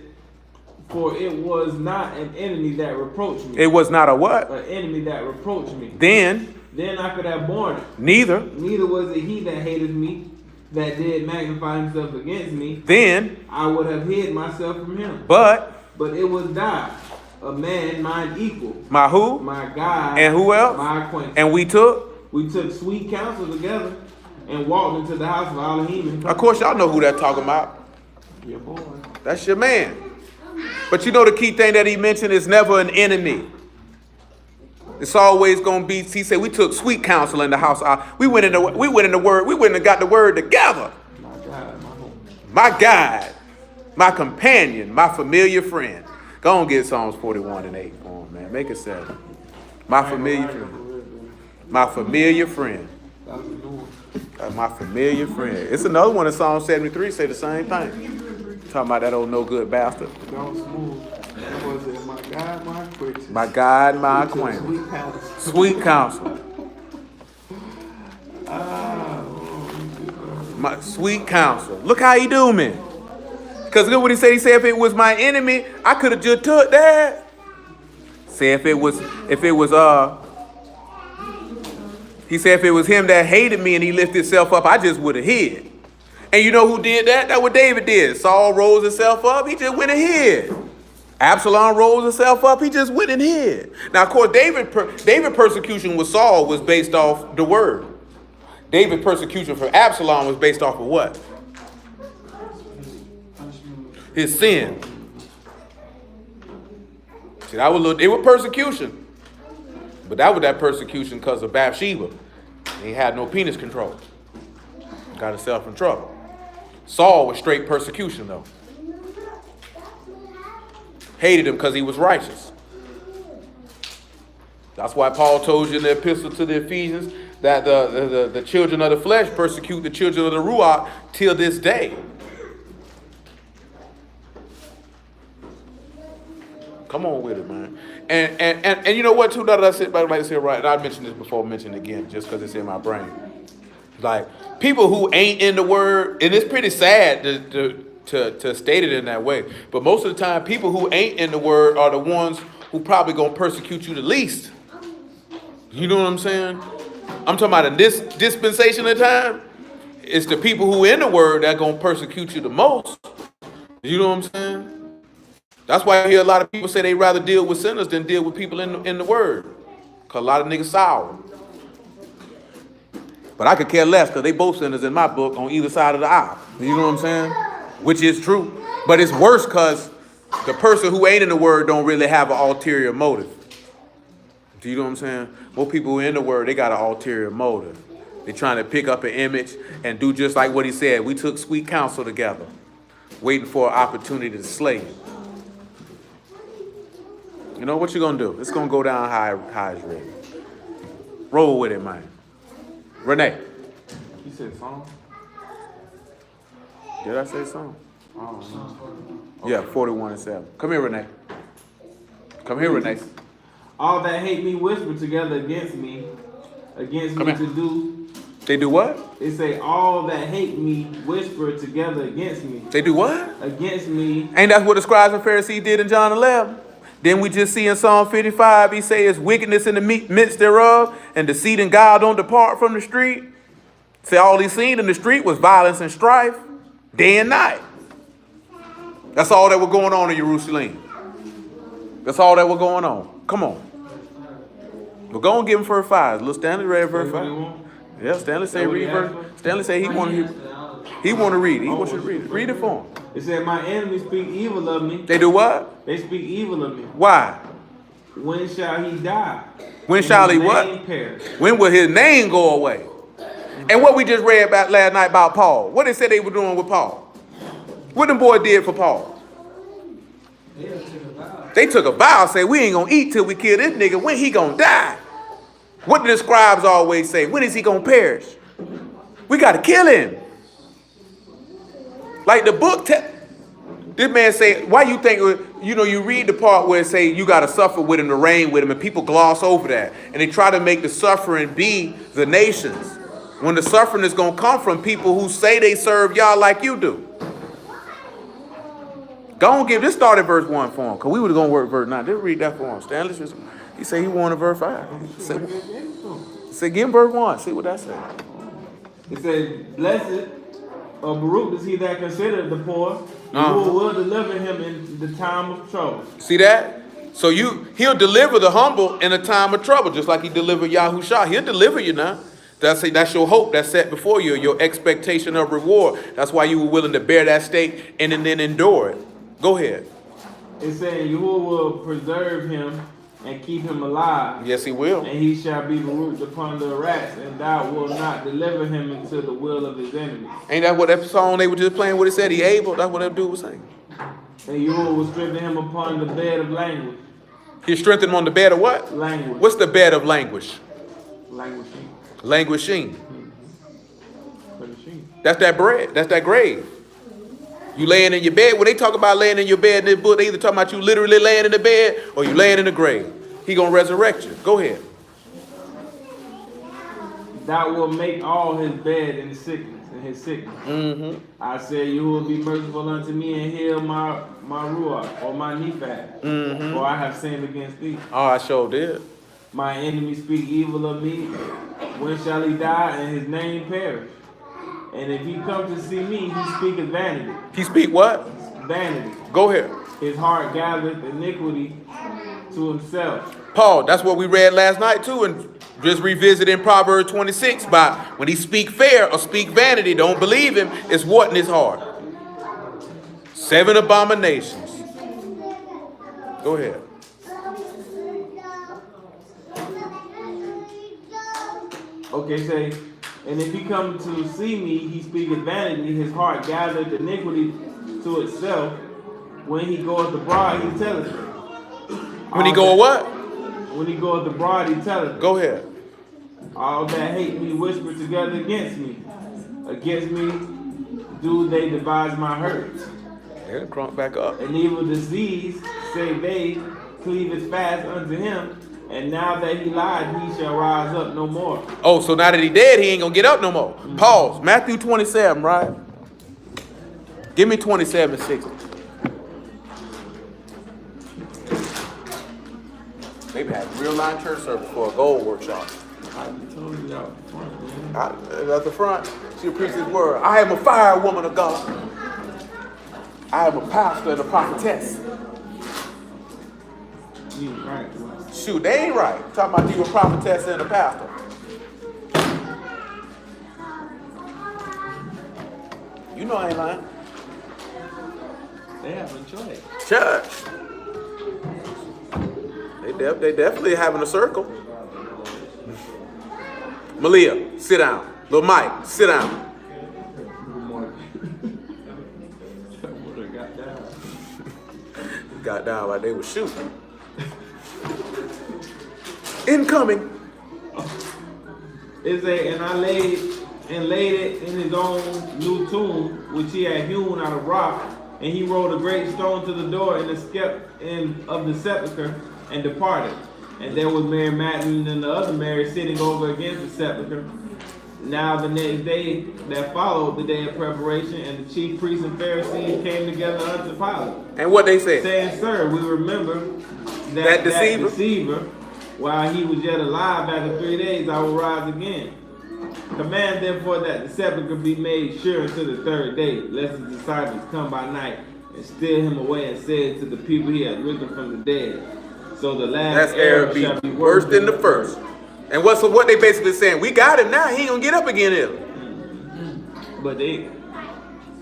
Speaker 2: for it was not an enemy that reproached me.
Speaker 1: It was not a what?
Speaker 2: An enemy that reproached me.
Speaker 1: Then
Speaker 2: I could have borne it.
Speaker 1: Neither
Speaker 2: was it he that hated me, that did magnify himself against me.
Speaker 1: Then
Speaker 2: I would have hid myself from him.
Speaker 1: But
Speaker 2: it was thou, a man mine equal.
Speaker 1: My who?
Speaker 2: My God.
Speaker 1: And who else?
Speaker 2: My acquaintance.
Speaker 1: And we took
Speaker 2: sweet counsel together and walked into the house of Elohim.
Speaker 1: Of course, y'all know who that talking about.
Speaker 2: Your boy.
Speaker 1: That's your man. But you know the key thing that he mentioned is never an enemy. It's always gonna be. He said we took sweet counsel in the house. We went in the word. We went and got the word together.
Speaker 2: My God, my home.
Speaker 1: My guide, my companion, my familiar friend. Go on, get Psalms 41 and 8. Come on, man, make it 7. My familiar friend. My familiar friend. My familiar friend. It's another one in Psalm 73. Say the same thing. Talking about that old no good bastard.
Speaker 2: My God, my acquaintance.
Speaker 1: My God, my acquaintance. Sweet counsel. My sweet counsel. Look how he do me. Because look what he said. He said if it was my enemy, I could have just took that. Say if it was he said if it was him that hated me and he lifted himself up, I just would have hid. And you know who did that? That's what David did. Saul rose himself up, he just went and hid. Absalom rose himself up, he just went and hid. Now, of course, David persecution with Saul was based off the word. David persecution for Absalom was based off of what? His sin. See, it was persecution. But that was that persecution because of Bathsheba. He had no penis control. Got himself in trouble. Saul was straight persecution, though. Hated him because he was righteous. That's why Paul told you in the epistle to the Ephesians that the children of the flesh persecute the children of the Ruach till this day. Come on with it, man. And you know what, too, that I said, like I said, right, and I mentioned this before, mention it again, just because it's in my brain. Like, people who ain't in the word, and it's pretty sad to state it in that way, but most of the time, people who ain't in the word are the ones who probably gonna persecute you the least. You know what I'm saying? I'm talking about in this dispensation of time, it's the people who in the word that gonna persecute you the most. You know what I'm saying? That's why I hear a lot of people say they rather deal with sinners than deal with people in the word. Because a lot of niggas sour. But I could care less because they both sinners in my book on either side of the aisle. You know what I'm saying? Which is true. But it's worse because the person who ain't in the word don't really have an ulterior motive. Do you know what I'm saying? Most people who are in the word, they got an ulterior motive. They're trying to pick up an image and do just like what he said. We took sweet counsel together. waiting for an opportunity to slay you. You know what you gonna do? It's gonna go down high as red. Roll with it, man. Renee.
Speaker 2: You said song?
Speaker 1: Did I say song?
Speaker 2: I don't know.
Speaker 1: Yeah, 41-7. Come here, Renee. Come here, Renee.
Speaker 2: All that hate me whisper together against me
Speaker 1: Come
Speaker 2: to
Speaker 1: here.
Speaker 2: do.
Speaker 1: They do what?
Speaker 2: It say all that hate me whisper together against me.
Speaker 1: They do what?
Speaker 2: Against me.
Speaker 1: Ain't that what the scribes and Pharisees did in John 11? Then we just see in Psalm 55, he says, wickedness in the midst thereof, and deceit and guile don't depart from the street. Say all he seen in the street was violence and strife, day and night. That's all that was going on in Jerusalem. That's all that was going on. Come on. We're going to give him verse 5. Little Stanley read verse 5. Yeah, Stanley say read verse. Stanley say he want to read it. He wants you to read it. Read it for him.
Speaker 2: It said my enemies speak evil of me.
Speaker 1: They do what?
Speaker 2: They speak evil of me.
Speaker 1: Why?
Speaker 2: When shall he die?
Speaker 1: When
Speaker 2: And
Speaker 1: shall
Speaker 2: his
Speaker 1: he what?
Speaker 2: name perish?
Speaker 1: When will his name go away? And what we just read about last night about Paul. What they said they were doing with Paul. What them boy did for Paul? They took a vow, say we ain't gonna eat till we kill this nigga. When he gonna die? What do the scribes always say? When is he gonna perish? We gotta kill him. Like the book, this man say, why you think, you read the part where it say you gotta suffer with him to reign with him, and people gloss over that. And they try to make the suffering be the nations. When the suffering is gonna come from people who say they serve y'all like you do. Go on, just start at verse 1 for him, because we would have gonna work verse 9. Just read that for him. Stanley, he said he wanted verse 5. Say give him verse 1. See what that says.
Speaker 2: It said, blessed or Baruch is he that considereth the poor, who will deliver him in the time of trouble.
Speaker 1: See that? So he'll deliver the humble in a time of trouble, just like he delivered Yahushua. He'll deliver you now. That's your hope that's set before you, your expectation of reward. That's why you were willing to bear that stake and then endure it. Go ahead.
Speaker 2: It's saying Yahuwah will preserve him and keep him alive.
Speaker 1: Yes, he will.
Speaker 2: And he shall be Baruch upon the rats, and thou wilt not deliver him into the will of his enemies.
Speaker 1: Ain't that what that song they were just playing with? It said he able. That's what that dude was saying.
Speaker 2: And Yahuwah will strengthen him upon the bed of language.
Speaker 1: He strengthened him on the bed of what?
Speaker 2: Language.
Speaker 1: What's the bed of language?
Speaker 2: Languishing.
Speaker 1: Languishing.
Speaker 2: Languishing.
Speaker 1: That's that bread. That's that grave. You laying in your bed. When they talk about laying in your bed in this book, they either talking about you literally laying in the bed or you laying in the grave. He gonna resurrect you. Go ahead.
Speaker 2: Thou will make all his bed in his sickness.
Speaker 1: Mm-hmm.
Speaker 2: I said, you will be merciful unto me and heal my ruach or my nephat.
Speaker 1: Mm-hmm.
Speaker 2: For I have sinned against thee.
Speaker 1: Oh, I sure did.
Speaker 2: My enemies speak evil of me. When shall he die and his name perish? And if he come to see me, he speaketh vanity.
Speaker 1: He speak what?
Speaker 2: Vanity.
Speaker 1: Go ahead.
Speaker 2: His heart gathereth iniquity to himself.
Speaker 1: Paul, that's what we read last night too, and just revisiting Proverbs 26 by when he speak fair or speak vanity, don't believe him, it's what in his heart. 7 abominations. Go ahead.
Speaker 2: Okay, say, and if he come to see me, he speaketh vanity, his heart gathereth iniquity to itself. When he goeth abroad, he telleth it.
Speaker 1: When he go what?
Speaker 2: When he goeth abroad, he telleth it.
Speaker 1: Go ahead.
Speaker 2: All that hate me whisper together against me. Against me do they devise my hurts.
Speaker 1: Yeah, crunk back up.
Speaker 2: An evil disease, say they, cleaveth fast unto him. And now that he lied, he shall rise up no more.
Speaker 1: Oh, so now that he dead, he ain't gonna get up no more. Mm-hmm. Pause. Matthew 27, right? Give me 27:60. They've had real line church service for a gold workshop.
Speaker 2: I told you out front, man.
Speaker 1: At the front, she'll preach his word. I am a fire woman of God. I am a pastor and a prophetess.
Speaker 2: You right.
Speaker 1: Shoot, they ain't right. Talking about you a prophetess and a pastor. You know I ain't lying.
Speaker 2: They have a choice.
Speaker 1: Church. They definitely having a circle. Malia, sit down. Lil Mike, sit down.
Speaker 2: got down.
Speaker 1: Got down like they were shooting. Incoming.
Speaker 2: It say, and I laid it in his own new tomb, which he had hewn out of rock, and he rolled a great stone to the door of the sepulchre, and departed. And there was Mary Magdalene and the other Mary sitting over against the sepulchre. Now the next day that followed, the day of preparation, and the chief priests and Pharisees came together unto Pilate.
Speaker 1: And what they said?
Speaker 2: Saying, Sir, we remember
Speaker 1: That deceiver?
Speaker 2: While he was yet alive, after 3 days I will rise again. Command therefore that the sepulchre be made sure until the 3rd day, lest his disciples come by night and steal him away, and said to the people he had risen from the dead. So the last error shall be
Speaker 1: worse than the first. And what they basically saying? We got him now. He ain't gonna get up again here.
Speaker 2: But they,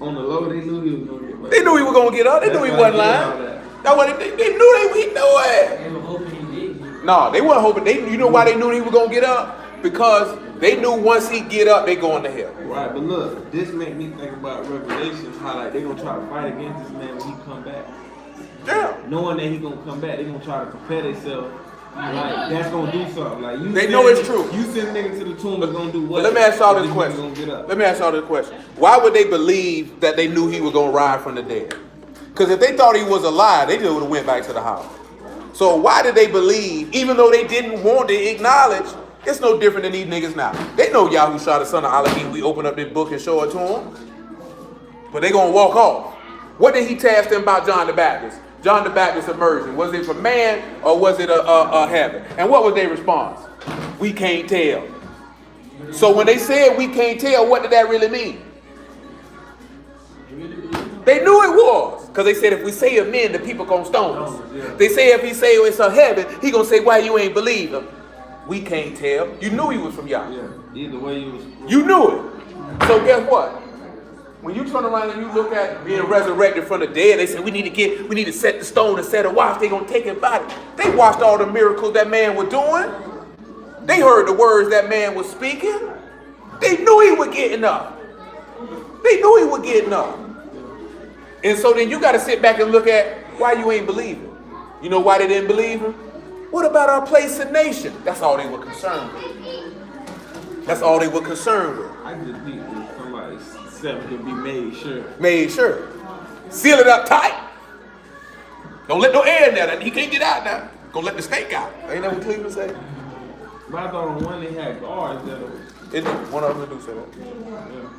Speaker 2: on the low, they knew he was gonna get back.
Speaker 1: They knew he was gonna get up. They knew he wasn't lying. That's what they knew. He knew it.
Speaker 4: They were hoping he did.
Speaker 1: No, they weren't hoping. You know why they knew he was gonna get up? Because they knew once he get up, they going to hell.
Speaker 2: Right, but look, this make me think about Revelations, how like they gonna try to fight against this man when he come back.
Speaker 1: Yeah.
Speaker 2: Knowing that he gonna come back, they gonna try to prepare themselves. Like that's gonna do something. Like you,
Speaker 1: They know it's true.
Speaker 2: You send niggas to the tomb, is gonna do what?
Speaker 1: But let me ask y'all this
Speaker 2: Niggas
Speaker 1: question.
Speaker 2: gonna get up.
Speaker 1: Let me ask y'all this question. Why would they believe that they knew he was gonna rise from the dead? Because if they thought he was alive, they just would have went back to the house. So why did they believe, even though they didn't want to acknowledge? It's no different than these niggas now. They know Yahushua the son of Elohim. We open up this book and show it to them. But they gonna walk off. What did he task them about John the Baptist? John the Baptist's immersion. Was it for man or was it a heaven? And what was their response? We can't tell. So when they said we can't tell, what did that really mean? They knew it was. Because they said if we say of men, the people gonna stone us. They say if he say it's a heaven, he gonna say why you ain't believe him. We can't tell. You knew he was from Yah.
Speaker 2: Yeah, either way you was.
Speaker 1: You knew it. So guess what? When you turn around and you look at being resurrected from the dead, they say we need to set the stone and set a watch. They gonna take it body. They watched all the miracles that man was doing. They heard the words that man was speaking. They knew he was getting up. They knew he was getting up. And so then you got to sit back and look at why you ain't believing. You know why they didn't believe him? What about our place in nation? That's all they were concerned with. That's all they were concerned with.
Speaker 2: I just need somebody seven to be made sure.
Speaker 1: Made sure. Seal it up tight. Don't let no air in there. He can't get out now. Gonna let the snake out. Ain't that what Cleveland say?
Speaker 2: But I thought on one they had guards that
Speaker 1: Isn't one of them do say that?
Speaker 2: yeah.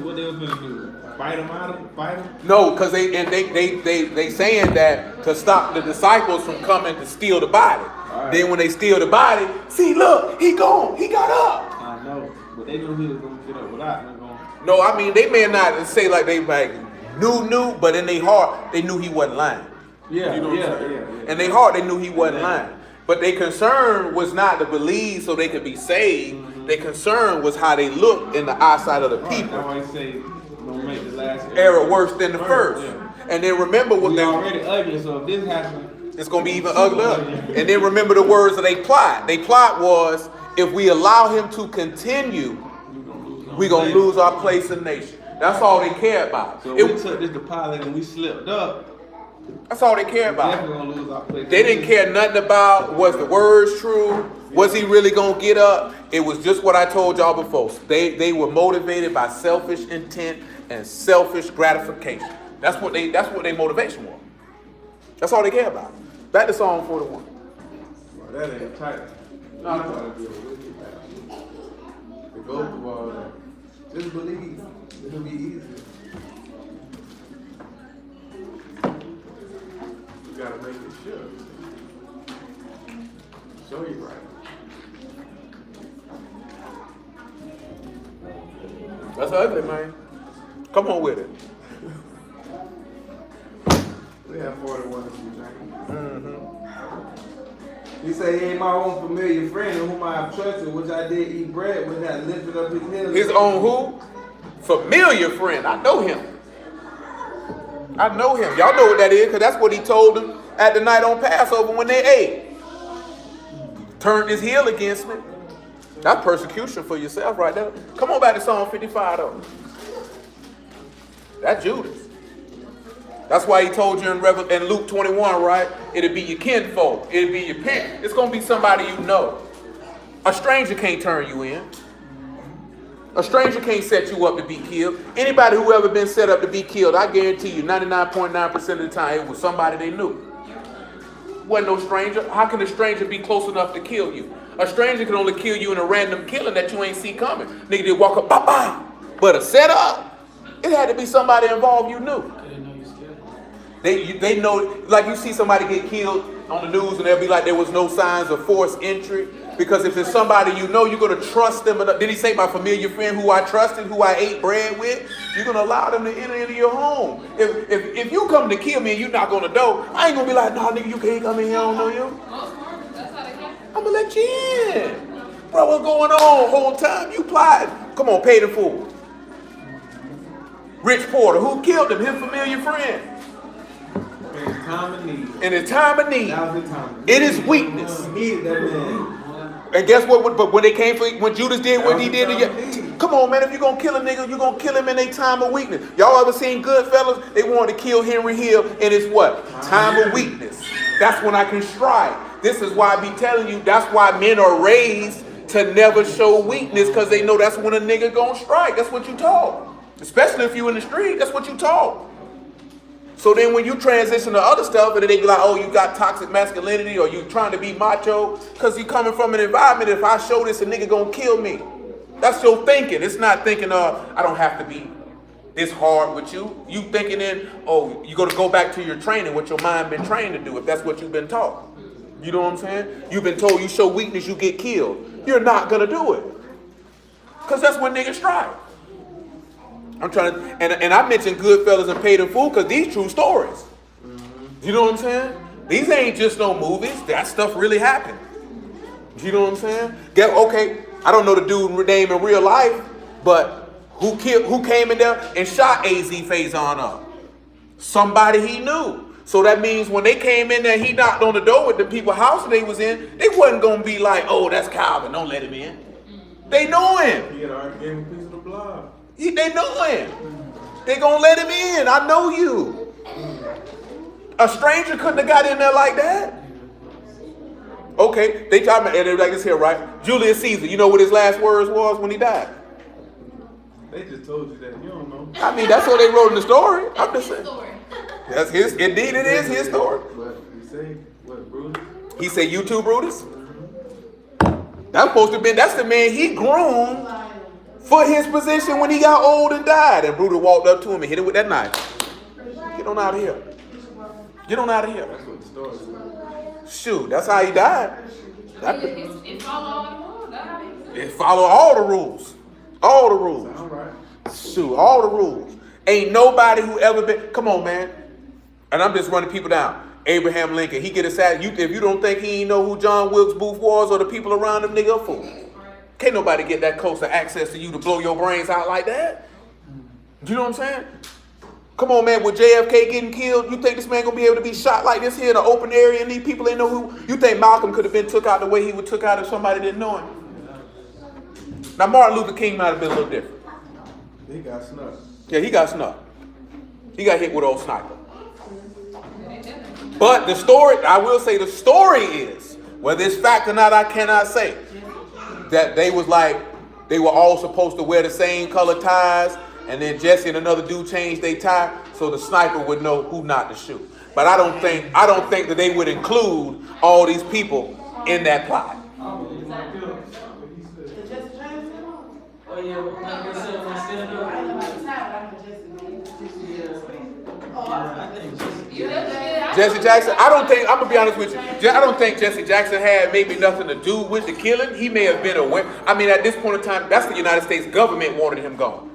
Speaker 2: What they was gonna do? Fight him out? Fight him?
Speaker 1: No, because they saying that to stop the disciples from coming to steal the body.
Speaker 2: Right.
Speaker 1: Then when they steal the body, see, look, he gone. He got up.
Speaker 2: I know, but they knew he was gonna get up without him going.
Speaker 1: No, I mean, they may not say like they like knew, but in their heart, they knew he wasn't lying.
Speaker 2: Yeah,
Speaker 1: You know what I'm saying?
Speaker 2: yeah.
Speaker 1: In their heart, they knew he wasn't lying. But their concern was not to believe so they could be saved.
Speaker 2: Mm-hmm.
Speaker 1: Their concern was how they looked in the eyesight of the people.
Speaker 2: That's why I say don't make the last
Speaker 1: Error worse than the first.
Speaker 2: Yeah.
Speaker 1: And then remember what
Speaker 2: We
Speaker 1: they
Speaker 2: already ugly, so if this happens,
Speaker 1: it's gonna be even uglier. And then remember the words of their plot. Their plot was if we allow him to continue, we're gonna lose our place in nation. That's all they care about.
Speaker 2: so we took this to Pilate and we slipped up.
Speaker 1: That's all they care about.
Speaker 2: Definitely gonna lose our place.
Speaker 1: They didn't care nothing about was the words true, was he really gonna get up? It was just what I told y'all before. They were motivated by selfish intent and selfish gratification. That's what their motivation was. That's all they care about. Back to Psalm 41.
Speaker 2: Well, that ain't tight.
Speaker 1: No,
Speaker 2: You gotta be a wicked man. The goal of all that. Just believe. It'll be easy. You gotta make it sure. Show you right.
Speaker 1: That's ugly, man. Come on with it.
Speaker 2: We have 41 to be drinking.
Speaker 1: Mm-hmm.
Speaker 2: He said, he ain't my own familiar friend in whom I have trusted, which I did eat bread, which had lifted up his heels.
Speaker 1: His own who? Familiar friend. I know him. I know him. Y'all know what that is, because that's what he told them at the night on Passover when they ate. Turned his heel against me. That's persecution for yourself right there. Come on back to Psalm 55 though. That's Judas. That's why he told you in Luke 21, right? It'll be your kinfolk. It'll be your parents. It's going to be somebody you know. A stranger can't turn you in. A stranger can't set you up to be killed. Anybody who ever been set up to be killed, I guarantee you 99.9% of the time it was somebody they knew. Wasn't no stranger. How can a stranger be close enough to kill you? A stranger can only kill you in a random killing that you ain't see coming. Nigga did walk up, bam, bam. But a setup, it had to be somebody involved you knew. They know, like you see somebody get killed on the news and they'll be like there was no signs of forced entry. Because if it's somebody you know, you're going to trust them. Did he say my familiar friend who I trusted, who I ate bread with? You're going to allow them to enter into your home. If you come to kill me and you're not going to know, I ain't going to be like, no, nigga, you can't come in here, I don't know you. I'm going to let you in. Bro, what's going on whole time? You plotting. Come on, pay the fool. Rich Porter, who killed him? His familiar friend.
Speaker 2: In his time of need.
Speaker 1: In his time of need.
Speaker 2: That was his time of need.
Speaker 1: In his weakness.
Speaker 2: He needed that man.
Speaker 1: And guess what? But when they came for, when Judas did what he did to you, come on, man, if you're going to kill a nigga, you're going to kill him in a time of weakness. Y'all ever seen Goodfellas? They wanted to kill Henry Hill in his what? Time of weakness. That's when I can strike. This is why I be telling you, that's why men are raised to never show weakness, because they know that's when a nigga gonna strike. That's what you taught. Especially if you in the street, that's what you taught. So then when you transition to other stuff, and then they be like, oh, you got toxic masculinity, or you trying to be macho, because you coming from an environment, if I show this, a nigga gonna kill me. That's your thinking. It's not thinking, I don't have to be this hard with you. You thinking in, oh, you're gonna go back to your training, what your mind been trained to do, if that's what you've been taught. You know what I'm saying? You've been told you show weakness, you get killed. You're not gonna do it. Because that's when niggas strike. I'm trying to, and I mentioned Goodfellas and Paid in Full because these true stories. You know what I'm saying? These ain't just no movies. That stuff really happened. You know what I'm saying? Okay, I don't know the dude name in real life, but who came in there and shot AZ Faison up? Somebody he knew. So that means when they came in there, he knocked on the door with the people's house they was in, they wasn't gonna be like, oh, that's Calvin, don't let him in. They know him.
Speaker 2: He had already gave him a piece of the blood.
Speaker 1: They know him. They gonna let him in. I know you. A stranger couldn't have got in there like that. Okay, they talking about it like this here, right? Julius Caesar, you know what his last words was when he died?
Speaker 2: They just told you that. You don't know.
Speaker 1: I mean, that's what they wrote in the story. I'm just saying. That's his, indeed it is his story.
Speaker 2: What you say? What, Brutus?
Speaker 1: He said, you too, Brutus? That's supposed to be, that's the man he groomed for his position when he got old and died. And Brutus walked up to him and hit him with that knife. Get on out of here. Get on out of here.
Speaker 2: That's what the story said.
Speaker 1: Shoot, that's how he died.
Speaker 5: It follow all the rules. That's how
Speaker 1: It follow all the rules. All the rules.
Speaker 2: All right.
Speaker 1: Shoot, all the rules. Ain't nobody who ever been, come on, man. And I'm just running people down. Abraham Lincoln, he get assassinated. If you don't think he ain't know who John Wilkes Booth was or the people around him, nigga, a fool. Can't nobody get that close to access to you to blow your brains out like that. You know what I'm saying? Come on, man, with JFK getting killed, you think this man gonna be able to be shot like this here in an open area and these people ain't know who? You think Malcolm could have been took out the way he would took out if somebody didn't know him? Now, Martin Luther King might have been a little different.
Speaker 2: He got snuffed.
Speaker 1: Yeah, he got snuffed. He got hit with old sniper. But the story, I will say the story is, whether it's fact or not, I cannot say, that they was like, they were all supposed to wear the same color ties, and then Jesse and another dude changed their tie so the sniper would know who not to shoot. But I don't think that they would include all these people in that plot.
Speaker 3: Oh, yeah, like I said, when I stand up. I know about the time, but I'm
Speaker 1: Jesse Jackson, I don't think, I'm going to be honest with you, I don't think Jesse Jackson had maybe nothing to do with the killing. He may have been aware. I mean, at this point in time, that's the United States government wanted him gone.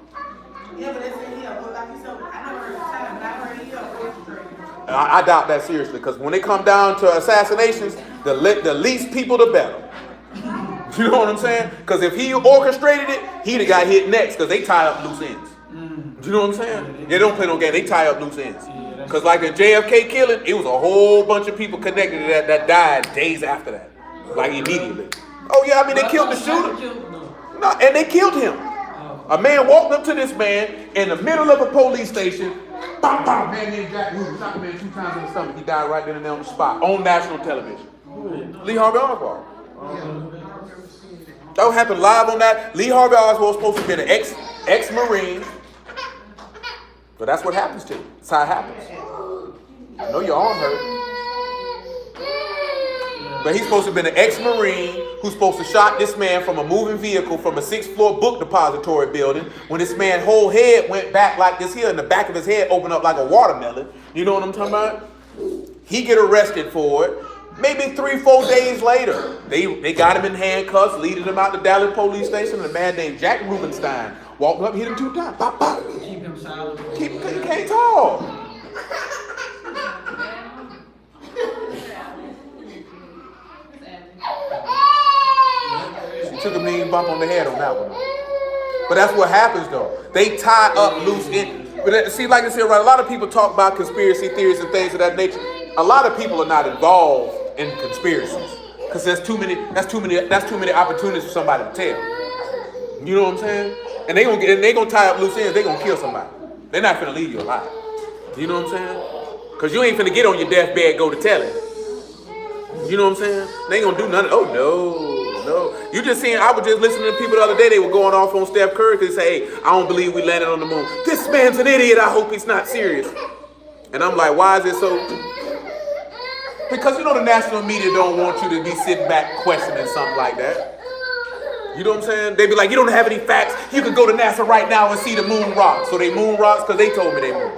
Speaker 3: Yeah, but that's in here. But like you said, I never heard the time, but I heard he orchestrated.
Speaker 1: I doubt that seriously, because when it come down to assassinations, the least people, the better. You know what I'm saying? Because if he orchestrated it, he'd have got hit next, because they tie up loose ends. You know what I'm saying? They don't play no game. They tie up loose ends. Because like the JFK killing, it was a whole bunch of people connected to that died days after that. Like immediately. Oh yeah, I mean, they killed the shooter. No, and they killed him. A man walked up to this man in the middle of a police station, Bam, bam, man named Jack Ruby shot the man 2 times in the stomach. He died right then and there on the spot on national television. Lee Harvey Oswald. That happened live on that. Lee Harvey Oswald was supposed to be an ex-Marine. But that's what happens to you. That's how it happens. I know your arm hurt. But he's supposed to have been an ex-Marine who's supposed to shot this man from a moving vehicle from a 6th floor book depository building when this man's whole head went back like this here and the back of his head opened up like a watermelon. You know what I'm talking about? He get arrested for it. Maybe 3-4 days later, they got him in handcuffs, leading him out to Dallas police station, and a man named Jack Rubenstein walked up, hit him 2 times. Bop, bop.
Speaker 4: Keep him silent.
Speaker 1: He can't talk. She took a mean bump on the head on that one. But that's what happens though. They tie up loose ends. But see, like I said, right, a lot of people talk about conspiracy theories and things of that nature. A lot of people are not involved in conspiracies because that's too many opportunities for somebody to tell. You know what I'm saying? And they gonna tie up loose ends. They gonna kill somebody. They're not finna leave you alive. You know what I'm saying? Because you ain't finna get on your deathbed, go to tell it. You know what I'm saying? They ain't gonna do nothing. Oh no. You just seen, I was just listening to people the other day, they were going off on Steph Curry because they say, hey, I don't believe we landed on the moon. This man's an idiot, I hope he's not serious. And I'm like, why is it so? Because you know the national media don't want you to be sitting back questioning something like that. You know what I'm saying? They be like, you don't have any facts. You can go to NASA right now and see the moon rock. So they moon rocks because they told me they moon.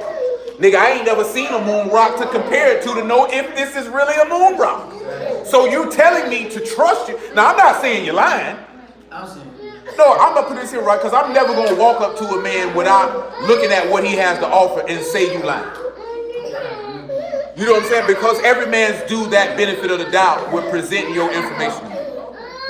Speaker 1: Nigga, I ain't never seen a moon rock to compare it to know if this is really a moon rock. So you telling me to trust you. Now, I'm not saying you're lying. No, I'm going to put this here right because I'm never going to walk up to a man without looking at what he has to offer and say you lying. You know what I'm saying? Because every man's due that benefit of the doubt with presenting your information.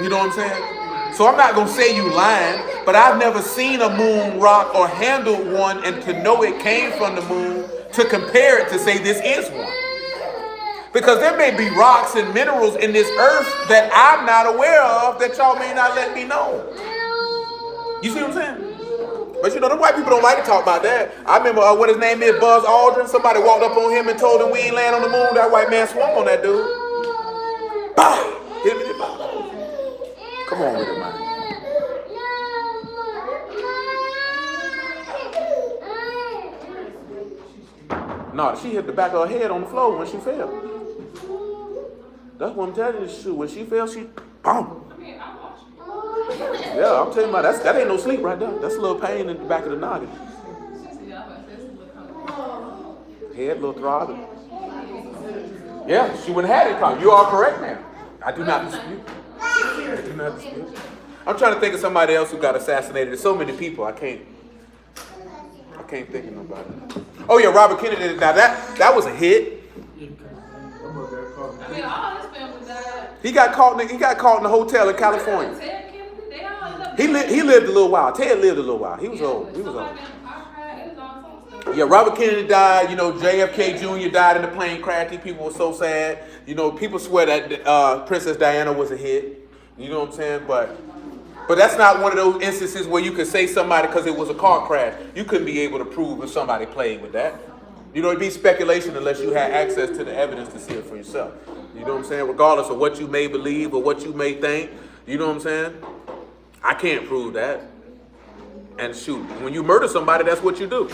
Speaker 1: You know what I'm saying? So I'm not going to say you lying, but I've never seen a moon rock or handled one and to know it came from the moon to compare it to say this is one. Because there may be rocks and minerals in this earth that I'm not aware of that y'all may not let me know. You see what I'm saying? But you know, the white people don't like to talk about that. I remember what his name is, Buzz Aldrin. Somebody walked up on him and told him we ain't land on the moon. That white man swung on that dude. Bah! Hit him in the mouth. Come on with it, man. No, she hit the back of her head on the floor when she fell. That's what I'm telling you. When she fell, she boom. Yeah, I'm telling you, that ain't no sleep right there. That's a little pain in the back of the noggin. Head, little throbbing. Yeah, she wouldn't have had it problem. You are correct, man. I do not dispute. I'm trying to think of somebody else who got assassinated. There's so many people, I can't think of nobody. Oh yeah, Robert Kennedy. Now that was a hit.
Speaker 5: I mean, all his family died.
Speaker 1: He got caught in the hotel in California.
Speaker 5: Ted Kennedy, they all lived.
Speaker 1: He lived a little while. Ted lived a little while. He was old. Yeah, Robert Kennedy died. You know, JFK Jr. died in the plane crash. These people were so sad. You know, people swear that Princess Diana was a hit. You know what I'm saying? But that's not one of those instances where you could say somebody because it was a car crash. You couldn't be able to prove if somebody played with that. You know, it'd be speculation unless you had access to the evidence to see it for yourself. You know what I'm saying? Regardless of what you may believe or what you may think. You know what I'm saying? I can't prove that. And shoot, when you murder somebody, that's what you do.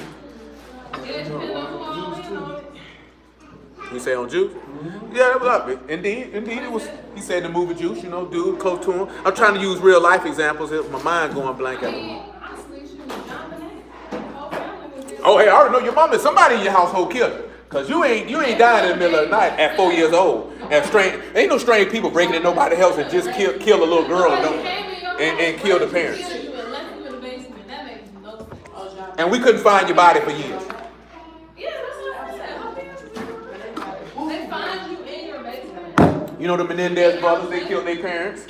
Speaker 1: We say on Juice? Yeah, that was up. Indeed, it was. He said the movie Juice, you know, dude, close to him. I'm trying to use real life examples. My mind going blank at the moment. Oh, hey, I already know your mama. Somebody in your household killed her. Because you ain't dying in the middle of the night at 4 years old. Ain't no strange people breaking in nobody else and just kill a little girl and kill the parents. And we couldn't find your body for years. You know the Menendez brothers, they killed their parents.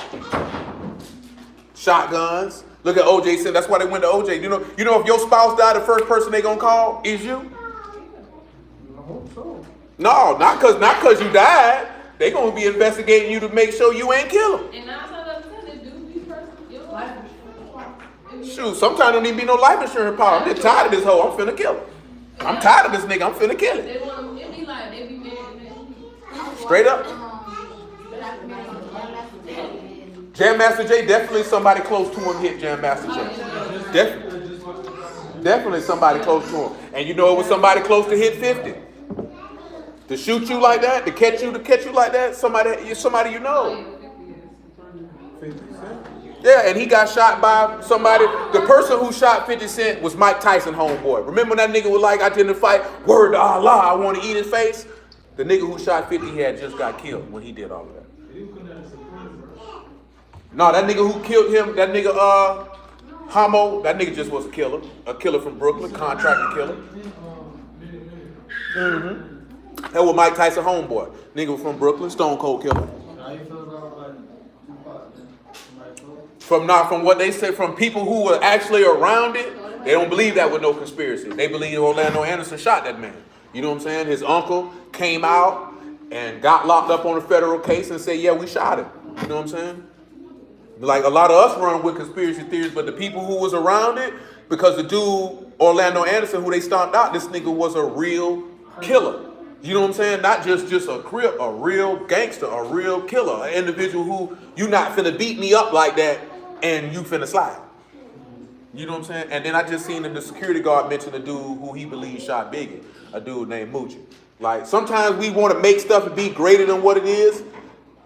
Speaker 1: Shotguns. Look at O.J. Simpson. That's why they went to O.J. You know if your spouse died, the first person they gonna call is you.
Speaker 4: I hope so.
Speaker 1: No, not cause you died. They gonna be investigating you to make sure you ain't kill them.
Speaker 5: And 9 times out of 10, they do be your life insurance.
Speaker 1: Shoot, sometimes don't even be no life insurance policy. I'm just tired of this hoe. I'm finna kill her. I'm tired of this nigga. I'm finna kill it.
Speaker 5: They want to, it be like, they be married the next week.
Speaker 1: Straight up. Jam Master Jay, definitely somebody close to him hit Jam Master Jay. Definitely somebody close to him. And you know it was somebody close to hit 50. To shoot you like that, to catch you like that, somebody you know. Yeah, and he got shot by somebody. The person who shot 50 Cent was Mike Tyson homeboy. Remember when that nigga was like, I didn't fight, word to Allah, I want to eat his face? The nigga who shot 50 had just got killed when he did all of that. No, that nigga who killed him, that nigga Homo, that nigga just was a killer from Brooklyn, contracted killer. Mm-hmm. That was Mike Tyson homeboy. Nigga from Brooklyn, stone cold killer.
Speaker 4: How you feel about like Tupac then?
Speaker 1: From what they say, from people who were actually around it, they don't believe that with no conspiracy. They believe Orlando Anderson shot that man. You know what I'm saying? His uncle came out and got locked up on a federal case and said, yeah, we shot him. You know what I'm saying? Like a lot of us run with conspiracy theories, but the people who was around it, because the dude, Orlando Anderson, who they stomped out, this nigga was a real killer. You know what I'm saying? Not just a real gangster, a real killer, an individual who you not finna beat me up like that and you finna slide. You know what I'm saying? And then I just seen the security guard mention a dude who he believes shot Biggie, a dude named Moochie. Like sometimes we want to make stuff be greater than what it is.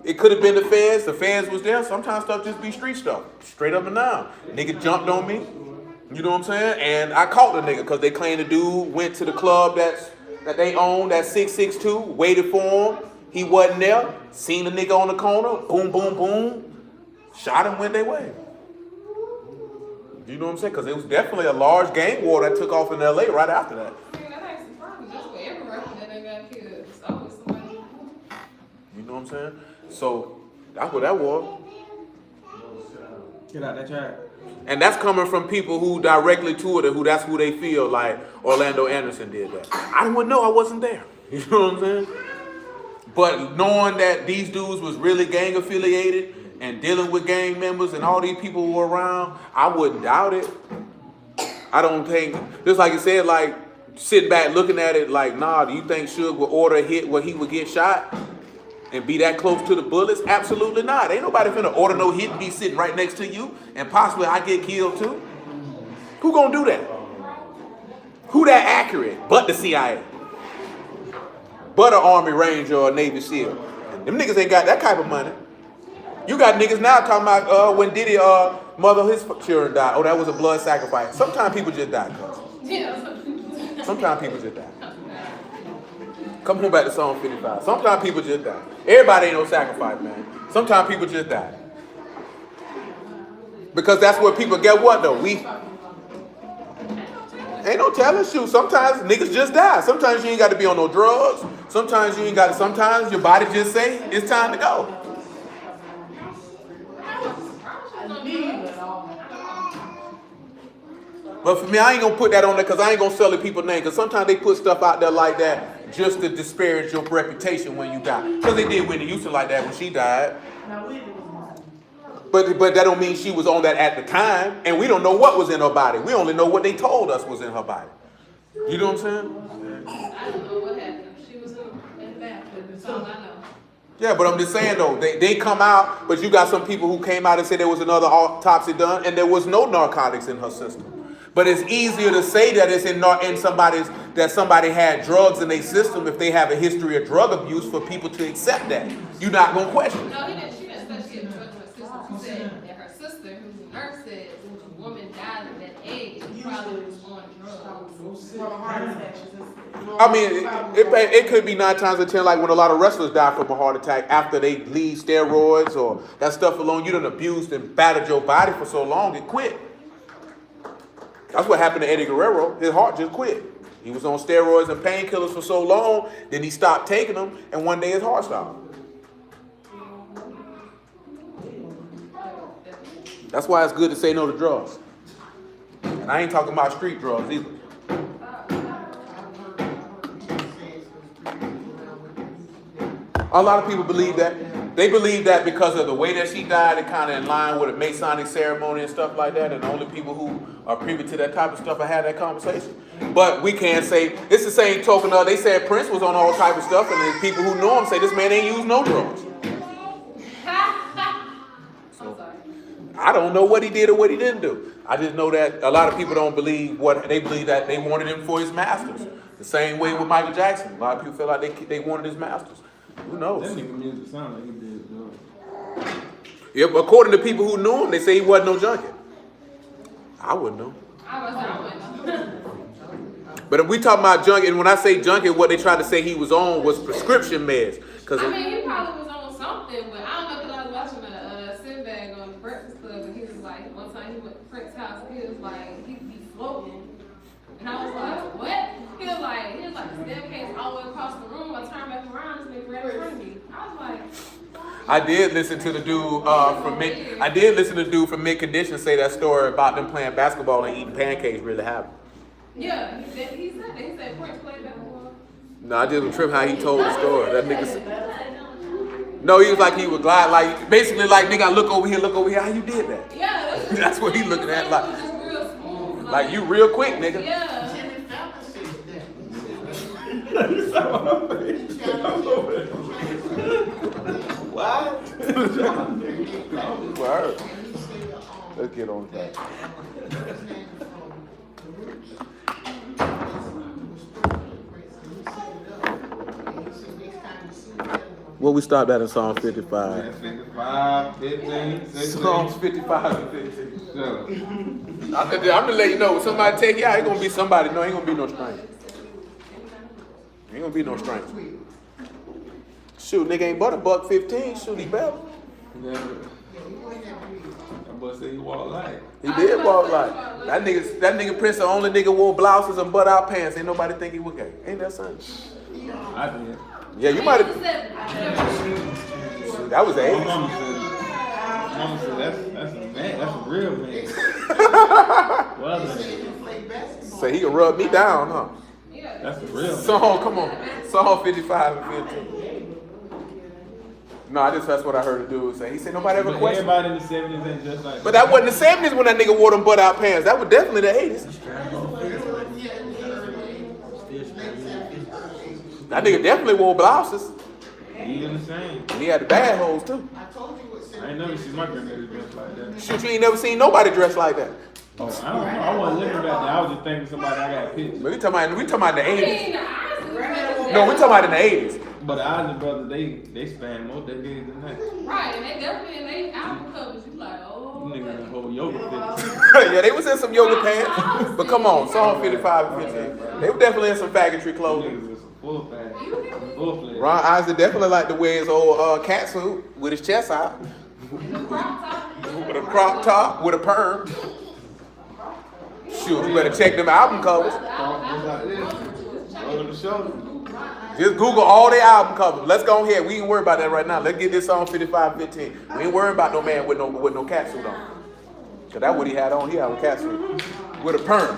Speaker 1: It could have been the feds. The feds was there. Sometimes stuff just be street stuff. Straight up and down. Nigga jumped on me. You know what I'm saying? And I caught the nigga because they claimed the dude went to the club that they owned, that 662, waited for him. He wasn't there. Seen the nigga on the corner. Boom, boom, boom. Shot him, went their way. You know what I'm saying? Because it was definitely a large gang war that took off in L.A. right after that.
Speaker 5: Man, that ain't surprising. Just for every rapper that they got killed. It's always somebody.
Speaker 1: You know what I'm saying? So that's what that was.
Speaker 2: Get out that track.
Speaker 1: And that's coming from people who directly toured it, that's who they feel like Orlando Anderson did that. I wouldn't know, I wasn't there. You know what I'm saying? But knowing that these dudes was really gang affiliated and dealing with gang members and all these people who were around, I wouldn't doubt it. I don't think, just like you said, like sitting back looking at it like, nah, do you think Suge would order a hit where he would get shot? And be that close to the bullets? Absolutely not. Ain't nobody finna order no hit and be sitting right next to you and possibly I get killed too. Who gonna do that? Who that accurate but the CIA? But an Army Ranger or a Navy SEAL. And them niggas ain't got that type of money. You got niggas now talking about when Diddy mother of his children died. Oh, that was a blood sacrifice. Sometimes people just die, cuz.
Speaker 5: Yeah.
Speaker 1: Sometimes people just die. Come on back to Psalm 55. Sometimes people just die. Everybody ain't no sacrifice, man. Sometimes people just die. Because that's what people get what though? We ain't no telling shoot. Sometimes niggas just die. Sometimes you ain't got to be on no drugs. Sometimes you ain't got to, sometimes your body just say it's time to go. But for me, I ain't gonna put that on there because I ain't gonna sell the people's name. Because sometimes they put stuff out there like that just to disparage your reputation when you die. Because they did Whitney Houston like that when she died. But that don't mean she was on that at the time. And we don't know what was in her body. We only know what they told us was in her body. You know what I'm saying?
Speaker 5: I don't know what happened. She was in the bathroom. That's all I know.
Speaker 1: Yeah, but I'm just saying though, they come out, but you got some people who came out and said there was another autopsy done and there was no narcotics in her system. But it's easier to say that it's in somebody had drugs in their system if they have a history of drug abuse for people to accept that. You're not gonna question it.
Speaker 5: No, she didn't say she had drugs in her system. She said that her sister, who's a nurse, said when a woman died at that age, she probably was on drugs.
Speaker 1: I mean, it could be 9 times out of 10 like when a lot of wrestlers die from a heart attack after they leave steroids or that stuff alone. You done abused and battered your body for so long, it quit. That's what happened to Eddie Guerrero. His heart just quit. He was on steroids and painkillers for so long, then he stopped taking them, and one day his heart stopped. That's why it's good to say no to drugs. And I ain't talking about street drugs either. A lot of people believe that. They believe that because of the way that she died, it kind of in line with a Masonic ceremony and stuff like that. And the only people who are privy to that type of stuff I had that conversation. But we can't say, it's the same token of, they said Prince was on all type of stuff, and the people who know him say this man ain't used no drugs.
Speaker 5: I'm sorry.
Speaker 1: I don't know what he did or what he didn't do. I just know that a lot of people don't believe what they believe, that they wanted him for his masters. The same way with Michael Jackson. A lot of people feel like they wanted his masters. Who knows?
Speaker 2: That nigga music sound like he did, though.
Speaker 1: Yeah, but according to people who knew him, they say he wasn't no junkie. I wouldn't know.
Speaker 5: I wouldn't know.
Speaker 1: But if we talking about junkie, and when I say junkie, what they tried to say he was on was prescription meds.
Speaker 5: I mean, he probably was on something, but I don't know, because I was watching a Sinbad on the Breakfast Club, and he was like, one time he went to Prince's house, and he was like, he be floating. And I was like, what? He was like, the staircase all the way across the room. I turned back around, this nigga right in front of me. I was like,
Speaker 1: I did listen to the dude from Mid Condition say that story about them playing basketball and eating pancakes really happened.
Speaker 5: yeah, he said Prince played basketball.
Speaker 1: No, I just was tripping how he told the story. That nigga said, no, he was like he was glad, like basically like nigga, look over here, how you did that?
Speaker 5: Yeah,
Speaker 1: That's what he looking at, like.
Speaker 5: just real smooth.
Speaker 1: Like you real quick, nigga.
Speaker 5: Yeah.
Speaker 2: What?
Speaker 1: Word. Let's get on that. Well, we stopped at in Psalm 55.
Speaker 2: 55, 15, 16.
Speaker 1: Psalms 55 and 15.
Speaker 2: Shut up.
Speaker 1: I'm gonna let you know, when somebody take you out, ain't gonna be somebody. No, ain't gonna be no stranger. Ain't gonna be no stranger. Shoot, nigga ain't but $1.15. Shoot, he better.
Speaker 2: That boy said he walked light.
Speaker 1: He did walk like that nigga Prince, the only nigga wore blouses and butt out pants. Ain't nobody think he was gay. Ain't that something?
Speaker 2: I did.
Speaker 1: Yeah, you might have. That was the
Speaker 2: My
Speaker 1: 80s.
Speaker 2: mama said that's a man. That's a real man. Well,
Speaker 1: So he can rub me down, huh?
Speaker 2: that's a real man.
Speaker 1: Song, come on. Song 55 and 15. No, that's what I heard a dude say. He said nobody ever
Speaker 2: But
Speaker 1: questioned.
Speaker 2: everybody in the 70s ain't just like
Speaker 1: But that wasn't the 70s when that nigga wore them butt out pants. That was definitely the 80s. That nigga definitely wore blouses.
Speaker 2: He in the same.
Speaker 1: And he had the bad holes too.
Speaker 2: I ain't never seen my granddaddy dressed like that.
Speaker 1: Shoot, you ain't never seen nobody dressed like that.
Speaker 2: Oh, I don't know. I wasn't living back then. I was just thinking somebody I got pictures.
Speaker 1: But we talking about the 80s.
Speaker 5: No,
Speaker 1: No, we talking about in the 80s.
Speaker 2: But the Island Brothers, they span more decades than that.
Speaker 5: Right, and they definitely in their album covers. You like, oh.
Speaker 2: Them niggas in whole yoga fits.
Speaker 1: Yeah, they was in some yoga pants. But come on, Psalm 55 and 15. They were definitely in some faggotry
Speaker 2: Them
Speaker 1: clothing.
Speaker 2: niggas was some full fat. Full fledged.
Speaker 1: Ron Isaac definitely like to wear his old cat suit with his chest out. With a crop top, with a perm. Shoot, you better check them album covers.
Speaker 2: Just like this. Over the shoulder.
Speaker 1: Just Google all their album covers. Let's go ahead. We ain't worried about that right now. Let's get this on 55-15. We ain't worried about no man with no cat suit on. Cause that's what he had on. He had a cat suit with a perm.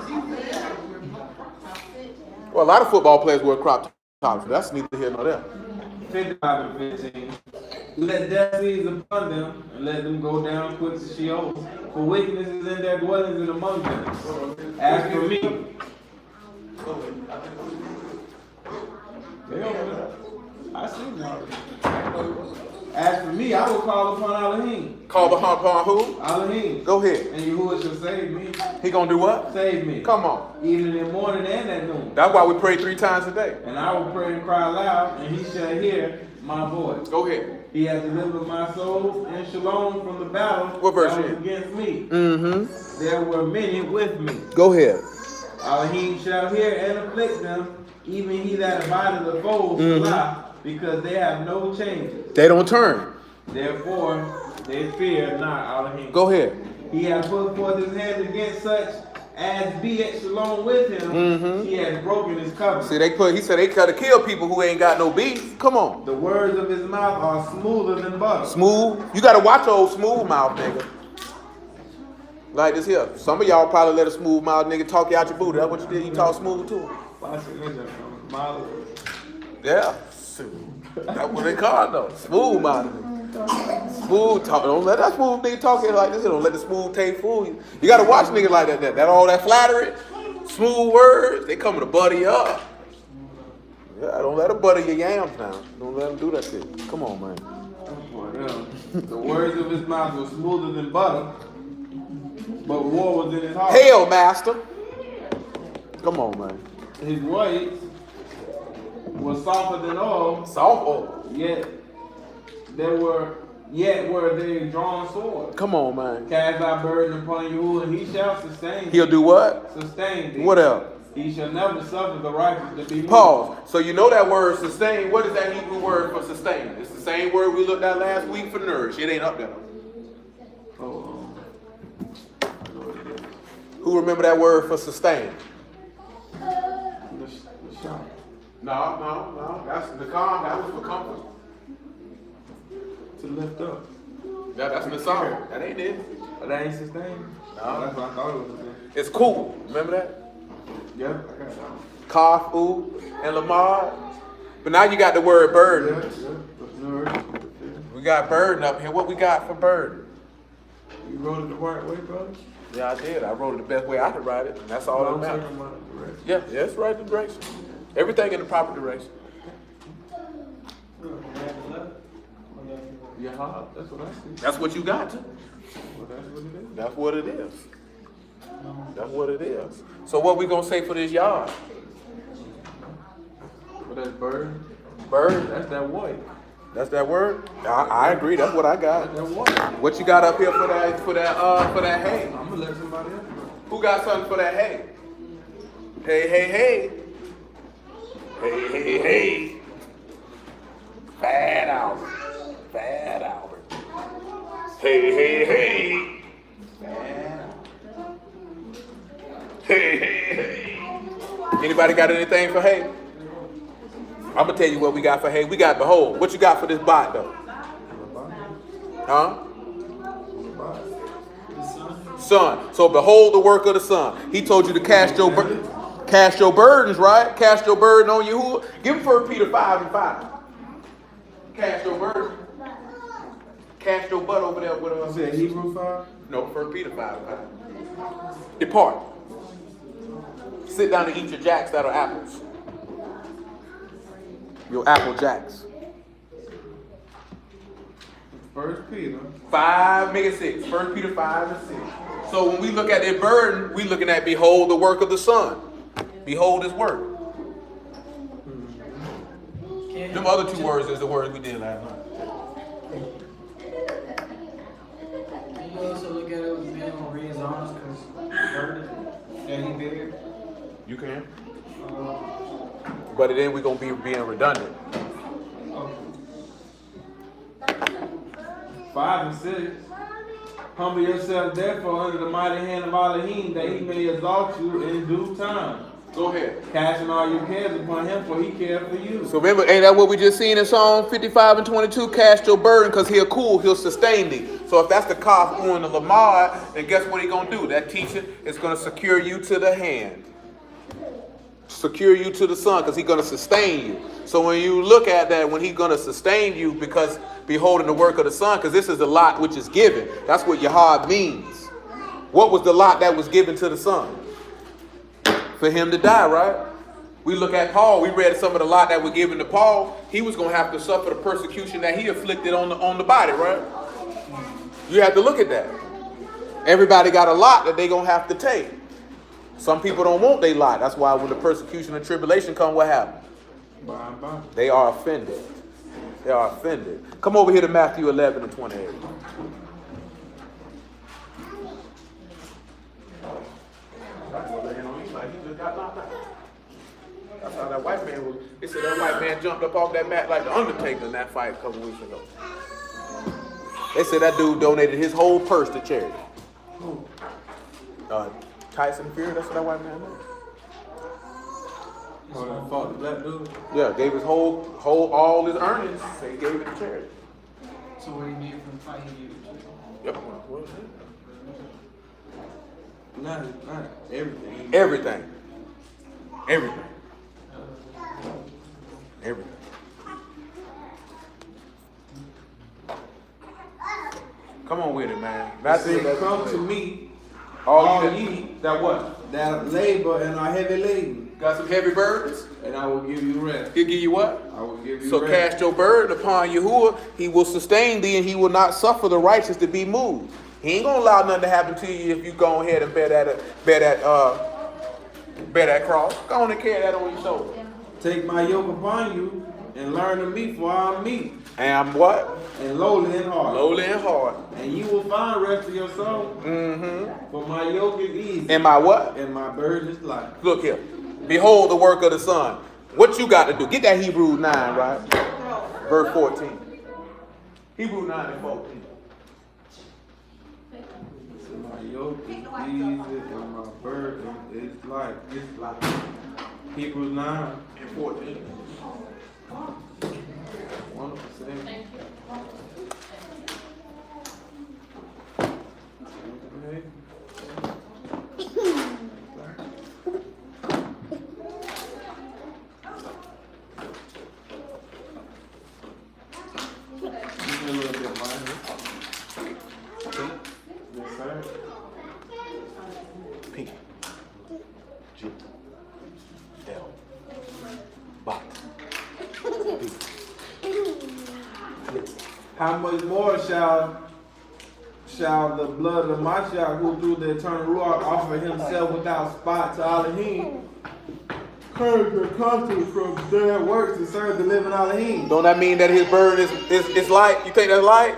Speaker 1: Well, a lot of football players wear crop tops. So that's neither here nor there.
Speaker 2: 55 and 15. Let death seize upon them, and let them go down quick to Sheol. For wickedness is in their dwellings and among them. As for me, they over there. I see them already. As for me, I will call upon Elohim.
Speaker 1: Call upon who?
Speaker 2: Elohim.
Speaker 1: Go ahead.
Speaker 2: And Yahuwah shall save me.
Speaker 1: He gonna do what?
Speaker 2: Save me.
Speaker 1: Come on.
Speaker 2: Even in the morning and at noon.
Speaker 1: That's why we pray 3 times a day.
Speaker 2: And I will pray and cry aloud, and he shall hear my voice.
Speaker 1: Go ahead.
Speaker 2: He has delivered my soul in shalom from the battle
Speaker 1: What verse
Speaker 2: that was
Speaker 1: is it?
Speaker 2: against me.
Speaker 1: Mm-hmm.
Speaker 2: There were many with me.
Speaker 1: Go ahead.
Speaker 2: Elohim shall hear and afflict them, even he that abideth the foes shall lie, because they have no changes.
Speaker 1: They don't turn.
Speaker 2: Therefore, they fear not Elohim.
Speaker 1: Go ahead.
Speaker 2: He has put forth his hand against such as be at shalom with him. He has broken his covenant.
Speaker 1: See, he said they gotta kill people who ain't got no beef. Come on.
Speaker 2: The words of his mouth are smoother than butter.
Speaker 1: Smooth. You gotta watch old smooth mouth nigga. Like this here. Some of y'all probably let a smooth mouth nigga talk you out your booty. That's what you did. You talk smooth to him. Yeah. That's what they call it though. Smooth mouth nigga. Smooth talk. Don't let that smooth nigga talk here like this. Don't let the smooth tape fool you. You gotta watch niggas like that. That all that flattery. Smooth words, they coming to butter you up. Yeah, don't let them butter your yams now. Don't let them do that to you. Come on, man.
Speaker 2: Boy, the words of his mouth were smoother than butter, but war was in his heart.
Speaker 1: Hail, master. Come on, man.
Speaker 2: His ways were softer than oil,
Speaker 1: Soft oil.
Speaker 2: yet were they drawn sword.
Speaker 1: Come on, man.
Speaker 2: Cast thy burden upon you, and he shall sustain thee.
Speaker 1: He'll do what?
Speaker 2: Sustain thee.
Speaker 1: What else?
Speaker 2: He shall never suffer the righteous to be moved.
Speaker 1: Pause. So you know that word sustain. What is that Hebrew word for sustain? It's the same word we looked at last week for nourish. It ain't up there.
Speaker 2: Oh,
Speaker 1: Who remember that word for sustain?
Speaker 2: the shock.
Speaker 1: No. That's the calm. That was for comfort.
Speaker 2: To lift up.
Speaker 1: That's the song. That ain't it.
Speaker 2: But that ain't sustained.
Speaker 1: No.
Speaker 2: That's what I thought it was.
Speaker 1: It's cool. Remember that?
Speaker 2: Yeah, I got that.
Speaker 1: Kaf, U, and Lamar. But now you got the word burden.
Speaker 2: Yeah.
Speaker 1: We got burden up here. What we got for burden?
Speaker 2: You wrote it the right way, brother?
Speaker 1: Yeah, I did. I wrote it the best way I could write it. And that's all that matters. Yeah, it's right direction. Everything in the proper direction.
Speaker 2: Yeah, that's what I see.
Speaker 1: That's what you got to.
Speaker 2: Well, that's what it is.
Speaker 1: That's what it is. That's what it is. So what we gonna say for this yard?
Speaker 2: But that's burden.
Speaker 1: Burden.
Speaker 2: That's that white.
Speaker 1: That's that word? I agree. That's what I got.
Speaker 2: That's that white.
Speaker 1: What you got up here for that hay?
Speaker 2: I'm gonna let somebody else know.
Speaker 1: Who got something for that hay? Hey. Hey. Fat Albert. Hey. Hey. Anybody got anything for hay? I'm gonna tell you what we got for hay. We got behold. What you got for this bot though? Huh? Son. So behold the work of the Son. He told you to cast your burdens, right? Cast your burden on you. Who? Give him 1 Peter 5:5. Cast your burden. Cast your butt over there with
Speaker 2: You
Speaker 1: us.
Speaker 2: said Hebrew 5?
Speaker 1: No, 1 Peter 5:5. Depart. Sit down and eat your jacks that are apples. Your apple jacks.
Speaker 2: 1 Peter.
Speaker 1: 5, make it 6. 1 Peter 5 and 6. So when we look at that burden, we looking at behold the work of the Son. Behold his work. Them other two words is the words we did last night.
Speaker 6: You also look at it with being on Reed's arms because burden that he bear.
Speaker 1: You can. But then we're going to be being redundant.
Speaker 2: 5 and 6. Humble yourself therefore under the mighty hand of Elohim, that he may exalt you in due time.
Speaker 1: Go ahead.
Speaker 2: Casting all your cares upon him, for he cares for you.
Speaker 1: So remember, ain't that what we just seen in Psalm 55 and 22? Cast your burden because he'll sustain thee. So if that's the Kaf, U, and the Lamar, then guess what he going to do? That teacher is going to secure you to the hand. Secure you to the Son because he's going to sustain you. So when you look at that, when he's going to sustain you because beholding the work of the Son, because this is the lot which is given. That's what Yahad means. What was the lot that was given to the Son? For him to die, right? We look at Paul. We read some of the lot that were given to Paul. He was going to have to suffer the persecution that he afflicted on the body, right? You have to look at that. Everybody got a lot that they're going to have to take. Some people don't want their lot. That's why when the persecution and tribulation come, what happens?
Speaker 2: Bye.
Speaker 1: They are offended. They are offended. Come over here to Matthew 11 and 28. That's how that white man was. They said that white man jumped up off that mat like the Undertaker in that fight a couple weeks ago. They said that dude donated his whole purse to charity. Tyson Fury, that's what that white man was.
Speaker 2: Oh, that fought the black dude.
Speaker 1: Yeah, gave his whole all his earnings. They gave it to charity.
Speaker 6: So what he made from the fight he gave it to.
Speaker 1: Yep. What was it?
Speaker 2: Not everything.
Speaker 1: Everything. Come on with it, man.
Speaker 2: That's it. Come to me,
Speaker 1: all
Speaker 2: all
Speaker 1: ye
Speaker 2: ye that what? that labor and are heavy laden,
Speaker 1: Got some heavy burdens?
Speaker 2: and I will give you rest.
Speaker 1: He'll give you what?
Speaker 2: I will give you
Speaker 1: So
Speaker 2: rest.
Speaker 1: cast your burden upon Yahuwah. He will sustain thee, and he will not suffer the righteous to be moved. He ain't gonna allow nothing to happen to you if you go ahead and bear that cross. Go on and carry that on your shoulder.
Speaker 2: Take my yoke upon you and learn of me, for I am meek
Speaker 1: And I'm what?
Speaker 2: and lowly in heart.
Speaker 1: Lowly and hard.
Speaker 2: And you will find rest for your soul.
Speaker 1: Mm-hmm.
Speaker 2: For my yoke is easy
Speaker 1: And my what?
Speaker 2: and my burden is light.
Speaker 1: Look here. Behold the work of the Son. What you got to do? Get that Hebrews 9, right? Verse 14. Hebrews 9 and 14.
Speaker 2: So my yoke is easy and my burden is light. It's light. Hebrews 9
Speaker 1: And 14.
Speaker 2: Wonderful saying.
Speaker 5: Thank you.
Speaker 2: Okay. Give me a little bit, Mike. Yes, sir.
Speaker 1: P. G. L. Bot. B.
Speaker 2: How much more shall the blood of Mashiach, who through the eternal Ruach offer himself without spot to Elohim, purge your conscience from dead works to serve the living Elohim?
Speaker 1: Don't that mean that his burden is light? You think that's light?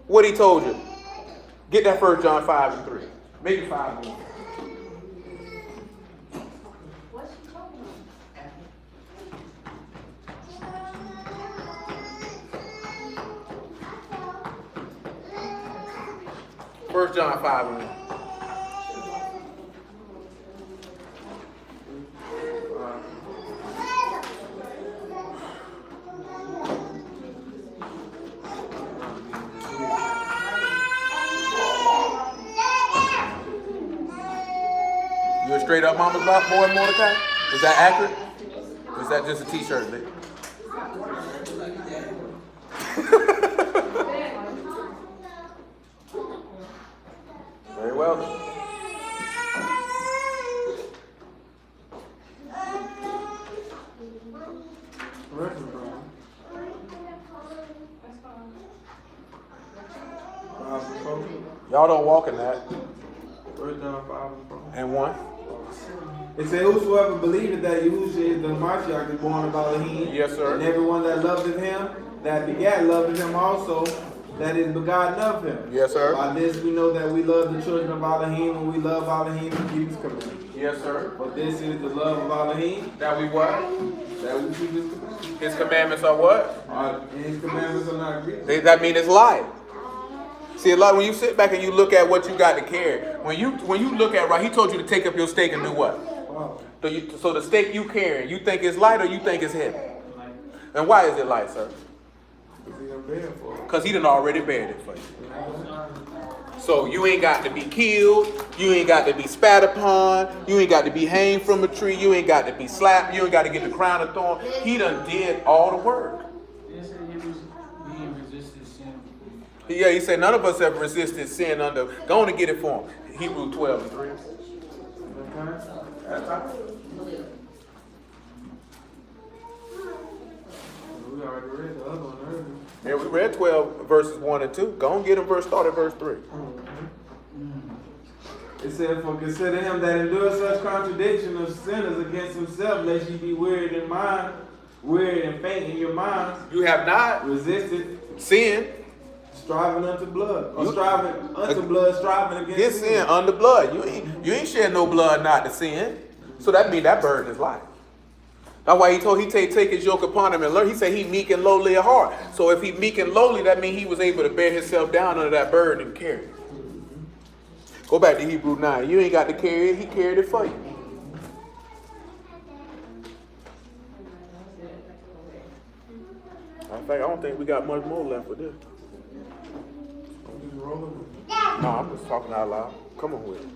Speaker 1: What he told you? Get that 1 John 5 and 3. Make it 5 and 1. First John 5 and 1. You a straight up mama's boy, Mordecai? Is that accurate? Or is that just a t-shirt, Lee? Very well then. Y'all don't walk in that.
Speaker 2: 1 John 5
Speaker 1: And 1.
Speaker 2: It said, whosoever believeth that Yahushua is the Mashiach is born of Elohim.
Speaker 1: Yes, sir.
Speaker 2: And everyone that loveth him, that begat, loveth him also, that is begotten of him.
Speaker 1: Yes, sir.
Speaker 2: By this we know that we love the children of Elohim, and we love Elohim and keep his commandments.
Speaker 1: Yes, sir.
Speaker 2: For this is the love of Elohim,
Speaker 1: That we what?
Speaker 2: that we keep his commandments.
Speaker 1: His commandments are what?
Speaker 2: And his commandments are not grievous.
Speaker 1: That means it's light. See, a lot when you sit back and you look at what you got to carry. When you look at right, he told you to take up your stake and do what?
Speaker 2: Wow.
Speaker 1: So the stake you carrying, you think it's light or you think it's heavy? And why is it light, sir?
Speaker 2: Because he done bear for it.
Speaker 1: Because he done already bared it for you. So you ain't got to be killed. You ain't got to be spat upon. You ain't got to be hanged from a tree. You ain't got to be slapped. You ain't got to get the crown of thorns. He done did all the work. Yeah, he said none of us have resisted sin under. Go on and get it for him. Hebrews 12 and 3. That's right.
Speaker 2: We already read the other one earlier.
Speaker 1: Yeah, we read 12 verses 1 and 2. Go on, get him start at verse 3.
Speaker 2: It said, for consider him that endures such contradiction of sinners against himself, lest ye be wearied in mind, wearied and faint in your minds,
Speaker 1: You have not
Speaker 2: resisted,
Speaker 1: sinned
Speaker 2: striving unto blood, or striving unto blood, striving against
Speaker 1: against sin under blood. You ain't shed no blood not to sin. So that means that burden is light. That's why he told he take his yoke upon him and learn. He said he meek and lowly at heart. So if he meek and lowly, that means he was able to bear himself down under that burden and carry it. Go back to Hebrew 9. You ain't got to carry it. He carried it for you. In fact, I don't think we got much more left with this. No, I'm just talking out loud. Come on with it.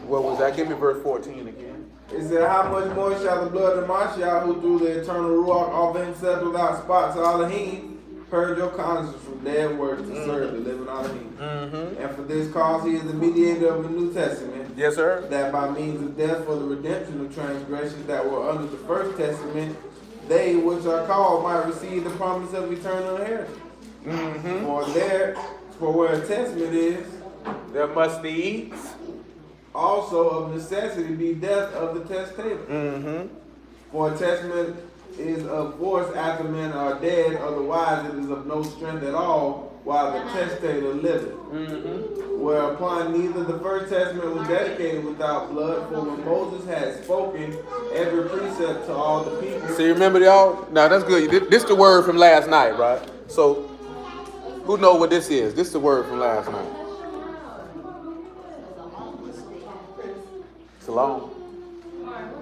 Speaker 1: What was that? Give me verse 14 again.
Speaker 2: It said, how much more shall the blood of Mashiach, who through the eternal Ruach offer himself without spot to Elohim, purge your conscience from dead works to serve the living Elohim.
Speaker 1: Mm-hmm.
Speaker 2: And for this cause he is the mediator of the New Testament,
Speaker 1: Yes, sir.
Speaker 2: that by means of death for the redemption of transgressions that were under the first testament, they which are called might receive the promise of eternal inheritance.
Speaker 1: Mm-hmm.
Speaker 2: For where a testament is,
Speaker 1: There must needs.
Speaker 2: also of necessity be death of the testator.
Speaker 1: Mm-hmm.
Speaker 2: For a testament is of force after men are dead, otherwise it is of no strength at all while the testator liveth.
Speaker 1: Mm-hmm.
Speaker 2: Whereupon neither the first testament was dedicated without blood, for when Moses had spoken every precept to all the people.
Speaker 1: See, remember y'all? Now that's good. This the word from last night, right? So, who know what this is? This is the word from last night. Shalom.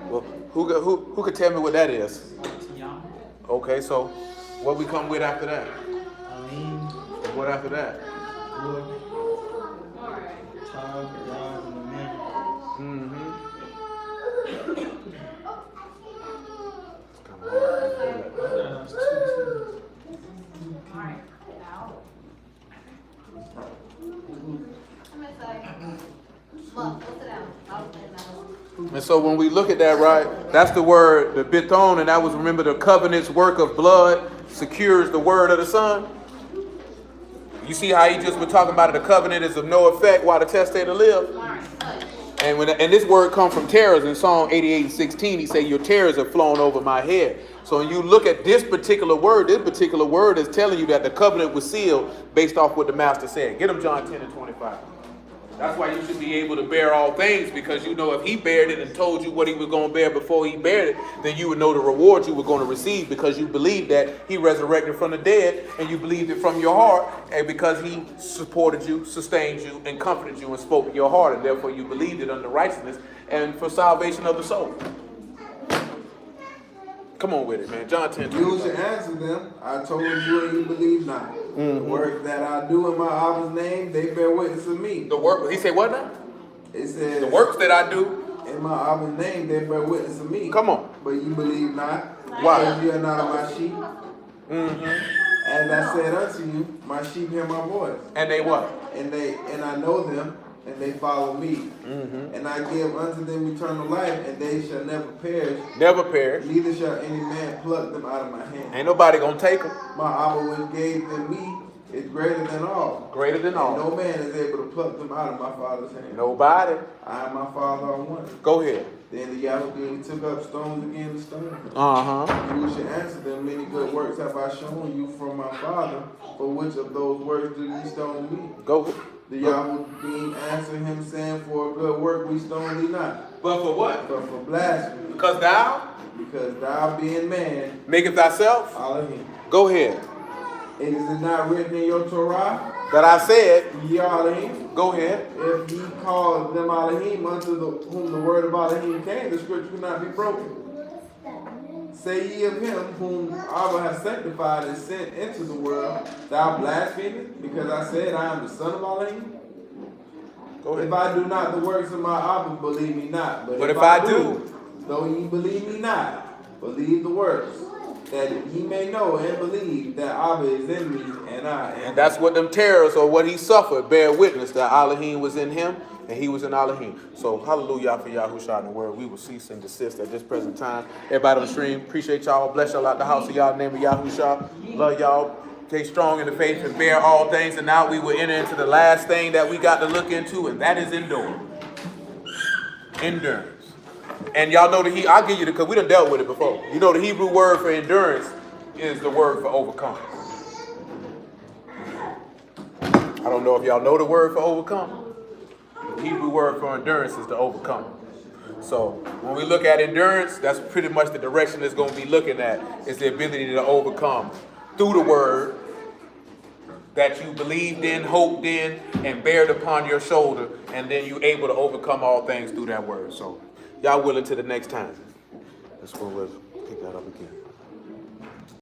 Speaker 1: Well, who could tell me what that is? Okay, so what we come with after that? What after that? Mm-hmm. And so when we look at that, right, that's the word, the bithon, and that was, remember, the covenant's work of blood secures the word of the Son. You see how he just been talking about it, the covenant is of no effect while the testator lives. And this word comes from terrors. In Psalm 88:16, he said, your terrors have flown over my head. So when you look at this particular word is telling you that the covenant was sealed based off what the master said. Get him John 10:25. That's why you should be able to bear all things, because you know if he bared it and told you what he was going to bear before he bared it, then you would know the reward you were going to receive, because you believed that he resurrected from the dead, and you believed it from your heart, and because he supported you, sustained you, and comforted you and spoke in your heart, and therefore you believed it unto righteousness and for salvation of the soul. Come on with it, man. John 10:25.
Speaker 2: You should answer them. I told you and you believe not. The work that I do in my Abba's name, they bear witness of me.
Speaker 1: The work, he said what now?
Speaker 2: It says,
Speaker 1: The works that I do.
Speaker 2: in my Abba's name, they bear witness of me.
Speaker 1: Come on.
Speaker 2: But you believe not.
Speaker 1: Why?
Speaker 2: Because you are not of my sheep.
Speaker 1: Mm-hmm.
Speaker 2: As I said unto you, my sheep hear my voice.
Speaker 1: And they what?
Speaker 2: And I know them, and they follow me. And I give unto them eternal life, and they shall never perish.
Speaker 1: Never perish.
Speaker 2: Neither shall any man pluck them out of my hand.
Speaker 1: Ain't nobody gonna take them.
Speaker 2: My Abba which gave them me is greater than all.
Speaker 1: Greater than
Speaker 2: And
Speaker 1: all.
Speaker 2: no man is able to pluck them out of my Father's hand.
Speaker 1: Nobody.
Speaker 2: I and my Father are one.
Speaker 1: Go ahead.
Speaker 2: Then the Yahweh took up stones again to stone him.
Speaker 1: Uh-huh.
Speaker 2: You should answer them, many good works have I shown you from my Father. For which of those works do ye stone me?
Speaker 1: Go.
Speaker 2: The Yahweh being answered him, saying, for a good work we stone thee not,
Speaker 1: But for what?
Speaker 2: but for blasphemy,
Speaker 1: Because thou
Speaker 2: because thou being man,
Speaker 1: maketh thyself.
Speaker 2: Elohim.
Speaker 1: Go ahead.
Speaker 2: Is it not written in your Torah,
Speaker 1: That I said.
Speaker 2: ye are Elohim?
Speaker 1: Go ahead.
Speaker 2: If ye call them Elohim unto whom the word of Elohim came, the scripture cannot be broken. Say ye of him whom Abba hath sanctified and sent into the world, thou blasphemest, because I said I am the son of Elohim?
Speaker 1: Go ahead.
Speaker 2: If I do not the works of my Abba, believe me not.
Speaker 1: But if I do,
Speaker 2: though ye believe me not, believe the works, that ye may know and believe that Abba is in me, and I am.
Speaker 1: and that's what them terrors or what he suffered bear witness that Elohim was in him and he was in Elohim. So hallelujah for Yahushua in the word. We will cease and desist at this present time. Everybody on the stream, appreciate y'all. Bless y'all out the house of y'all in the name of Yahushua. Love y'all. Stay strong in the faith and bear all things. And now we will enter into the last thing that we got to look into, and that is endurance. Endurance. And y'all know I'll give you because we done dealt with it before. You know the Hebrew word for endurance is the word for overcome. I don't know if y'all know the word for overcome. The Hebrew word for endurance is to overcome. So when we look at endurance, that's pretty much the direction it's going to be looking at, is the ability to overcome through the word that you believed in, hoped in, and bared upon your shoulder, and then you able to overcome all things through that word. So y'all willing to the next time. That's where we'll pick that up again.